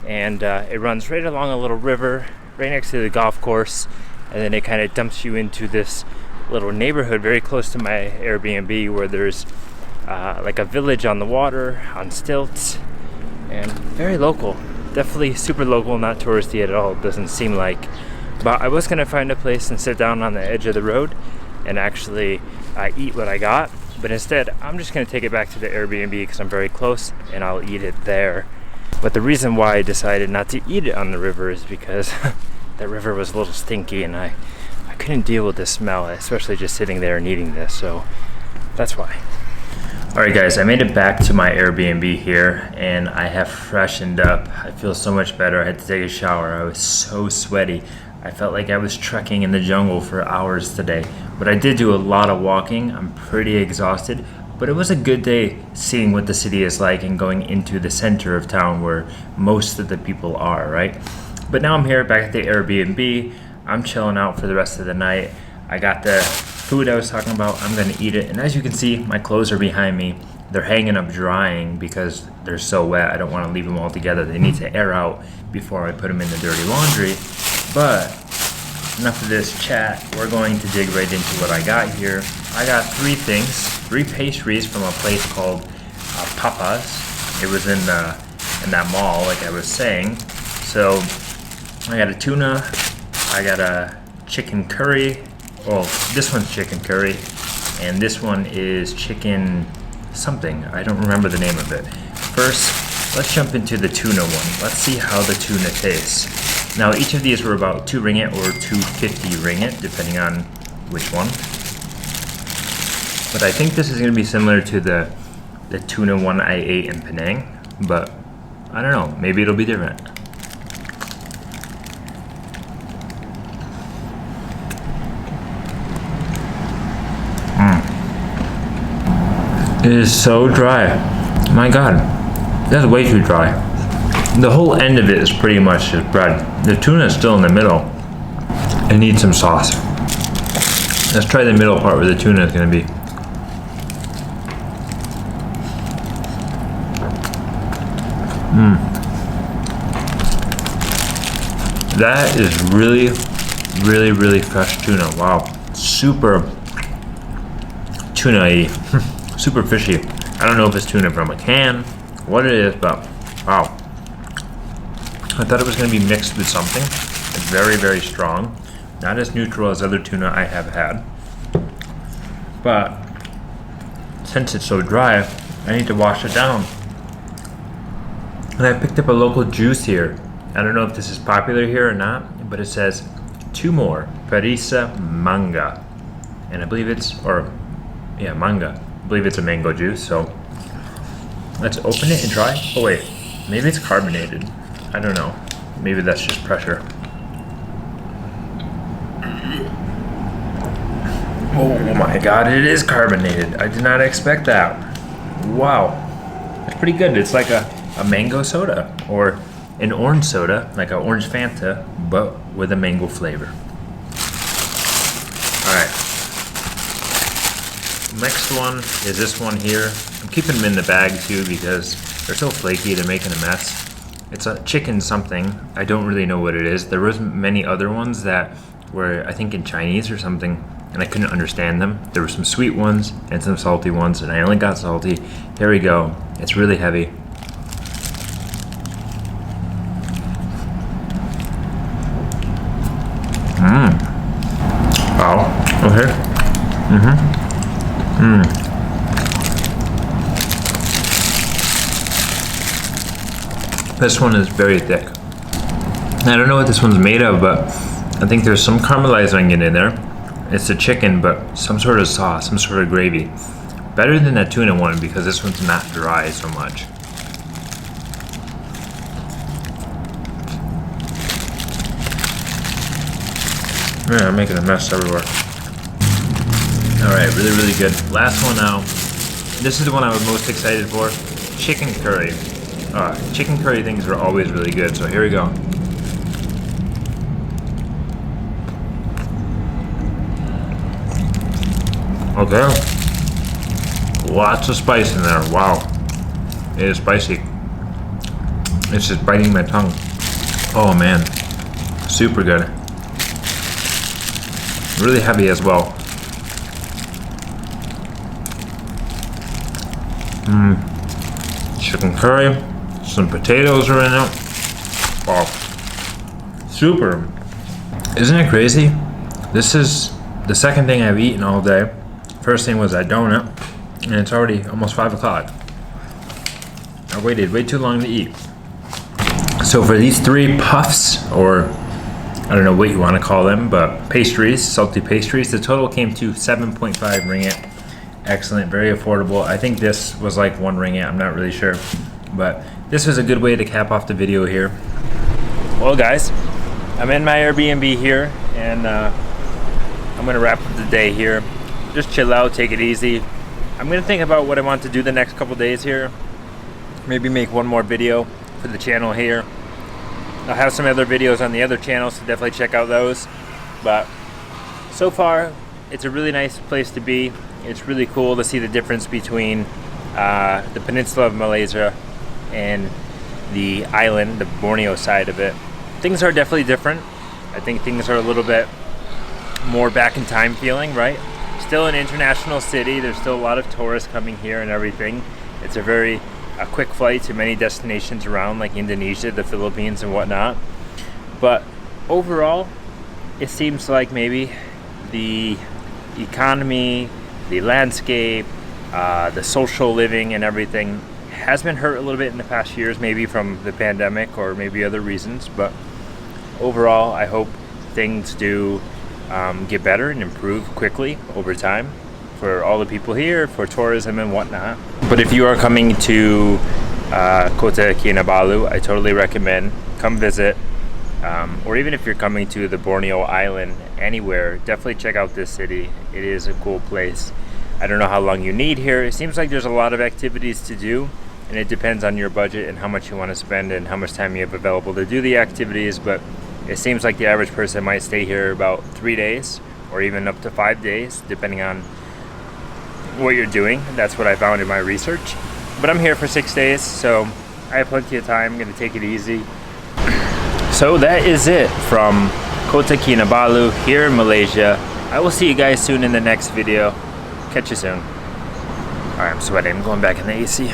And it runs right along a little river, right next to the golf course. And then it kind of dumps you into this little neighborhood very close to my Airbnb, where there's like a village on the water, on stilts. and very local. Definitely super local, not touristy at all, it doesn't seem like. But I was gonna find a place and sit down on the edge of the road and actually eat what I got. But instead, I'm just gonna take it back to the Airbnb because I'm very close and I'll eat it there. But the reason why I decided not to eat it on the river is because that river was a little stinky and I couldn't deal with the smell, especially just sitting there and eating this, so that's why. Alright guys, I made it back to my Airbnb here and I have freshened up. I feel so much better. I had to take a shower. I was so sweaty. I felt like I was trekking in the jungle for hours today. But I did do a lot of walking. I'm pretty exhausted, but it was a good day seeing what the city is like and going into the center of town where most of the people are, right? But now I'm here back at the Airbnb. I'm chilling out for the rest of the night. I got the food I was talking about. I'm gonna eat it. And as you can see, my clothes are behind me. They're hanging up drying because they're so wet. I don't wanna leave them all together. They need to air out before I put them in the dirty laundry. But enough of this chat. We're going to dig right into what I got here. I got 3 things, 3 pastries from a place called Papa's. It was in that mall, like I was saying. So I got a tuna, I got a chicken curry. Well, this one's chicken curry, and this one is chicken something. I don't remember the name of it. First, let's jump into the tuna one. Let's see how the tuna tastes. Now, each of these were about 2 ringgit or 250 ringgit, depending on which one. But I think this is going to be similar to the tuna one I ate in Penang, but I don't know, maybe it'll be different. It is so dry. My god, that's way too dry. The whole end of it is pretty much just bread. The tuna is still in the middle. It needs some sauce. Let's try the middle part where the tuna is going to be. That is really, really, really fresh tuna. Wow. Super tuna-y. Super fishy. I don't know if it's tuna from a can, what it is, but wow. I thought it was going to be mixed with something. It's very, very strong. Not as neutral as other tuna I have had. But since it's so dry, I need to wash it down. And I picked up a local juice here. I don't know if this is popular here or not, but it says 2 more Perisa manga. And I believe it's, manga. I believe it's a mango juice, so let's open it and try. Oh wait, maybe it's carbonated. I don't know. Maybe that's just pressure. Oh my god, it is carbonated. I did not expect that. Wow. It's pretty good. It's like a mango soda or an orange soda, like an orange Fanta, but with a mango flavor. Alright. Next one is this one here. I'm keeping them in the bag too because they're so flaky, they're making a mess. It's a chicken something. I don't really know what it is. There was many other ones that were, I think, in Chinese or something, and I couldn't understand them. There were some sweet ones and some salty ones, and I only got salty. Here we go. It's really heavy. Wow. Okay. This one is very thick. I don't know what this one's made of, but I think there's some caramelized onion in there. It's a chicken, but some sort of sauce, some sort of gravy. Better than that tuna one because this one's not dry so much. Man, I'm making a mess everywhere. Alright, really, really good. Last one now. This is the one I was most excited for. Chicken curry. Chicken curry things are always really good, so here we go. Okay. Lots of spice in there. Wow. It is spicy. It's just biting my tongue. Oh man. Super good. Really heavy as well. Chicken curry, Some potatoes are in it. Wow. Super. Isn't it crazy? This is the second thing I've eaten all day. First thing was that donut, and it's already almost 5 o'clock. I waited way too long to eat. So for these 3 puffs, or I don't know what you want to call them, but pastries, salty pastries, the total came to 7.5 ringgit. Excellent, very affordable. I think this was like 1 ringgit, I'm not really sure. But this was a good way to cap off the video here. Well guys, I'm in my Airbnb here, and I'm gonna wrap up the day here. Just chill out, take it easy. I'm gonna think about what I want to do the next couple days here. Maybe make 1 more video for the channel here. I'll have some other videos on the other channels, so definitely check out those. But so far, it's a really nice place to be. It's really cool to see the difference between the peninsula of Malaysia and the island, the Borneo side of it. Things are definitely different. I think things are a little bit more back in time feeling, right? Still an international city. There's still a lot of tourists coming here and everything. It's a quick flight to many destinations around, like Indonesia, the Philippines, and whatnot. But overall, it seems like maybe the economy, the landscape, the social living and everything has been hurt a little bit in the past years, maybe from the pandemic or maybe other reasons. But overall, I hope things do get better and improve quickly over time for all the people here, for tourism and whatnot. But if you are coming to Kota Kinabalu, I totally recommend come visit. Or even if you're coming to the Borneo island, anywhere, definitely check out this city. It is a cool place. I don't know how long you need here. It seems like there's a lot of activities to do, and it depends on your budget and how much you want to spend and how much time you have available to do the activities. But it seems like the average person might stay here about 3 days or even up to 5 days, depending on what you're doing. That's what I found in my research. But I'm here for 6 days, so I have plenty of time. I'm going to take it easy. So that is it from Kota Kinabalu here in Malaysia. I will see you guys soon in the next video. Catch you soon. Alright, I'm sweating. I'm going back in the AC.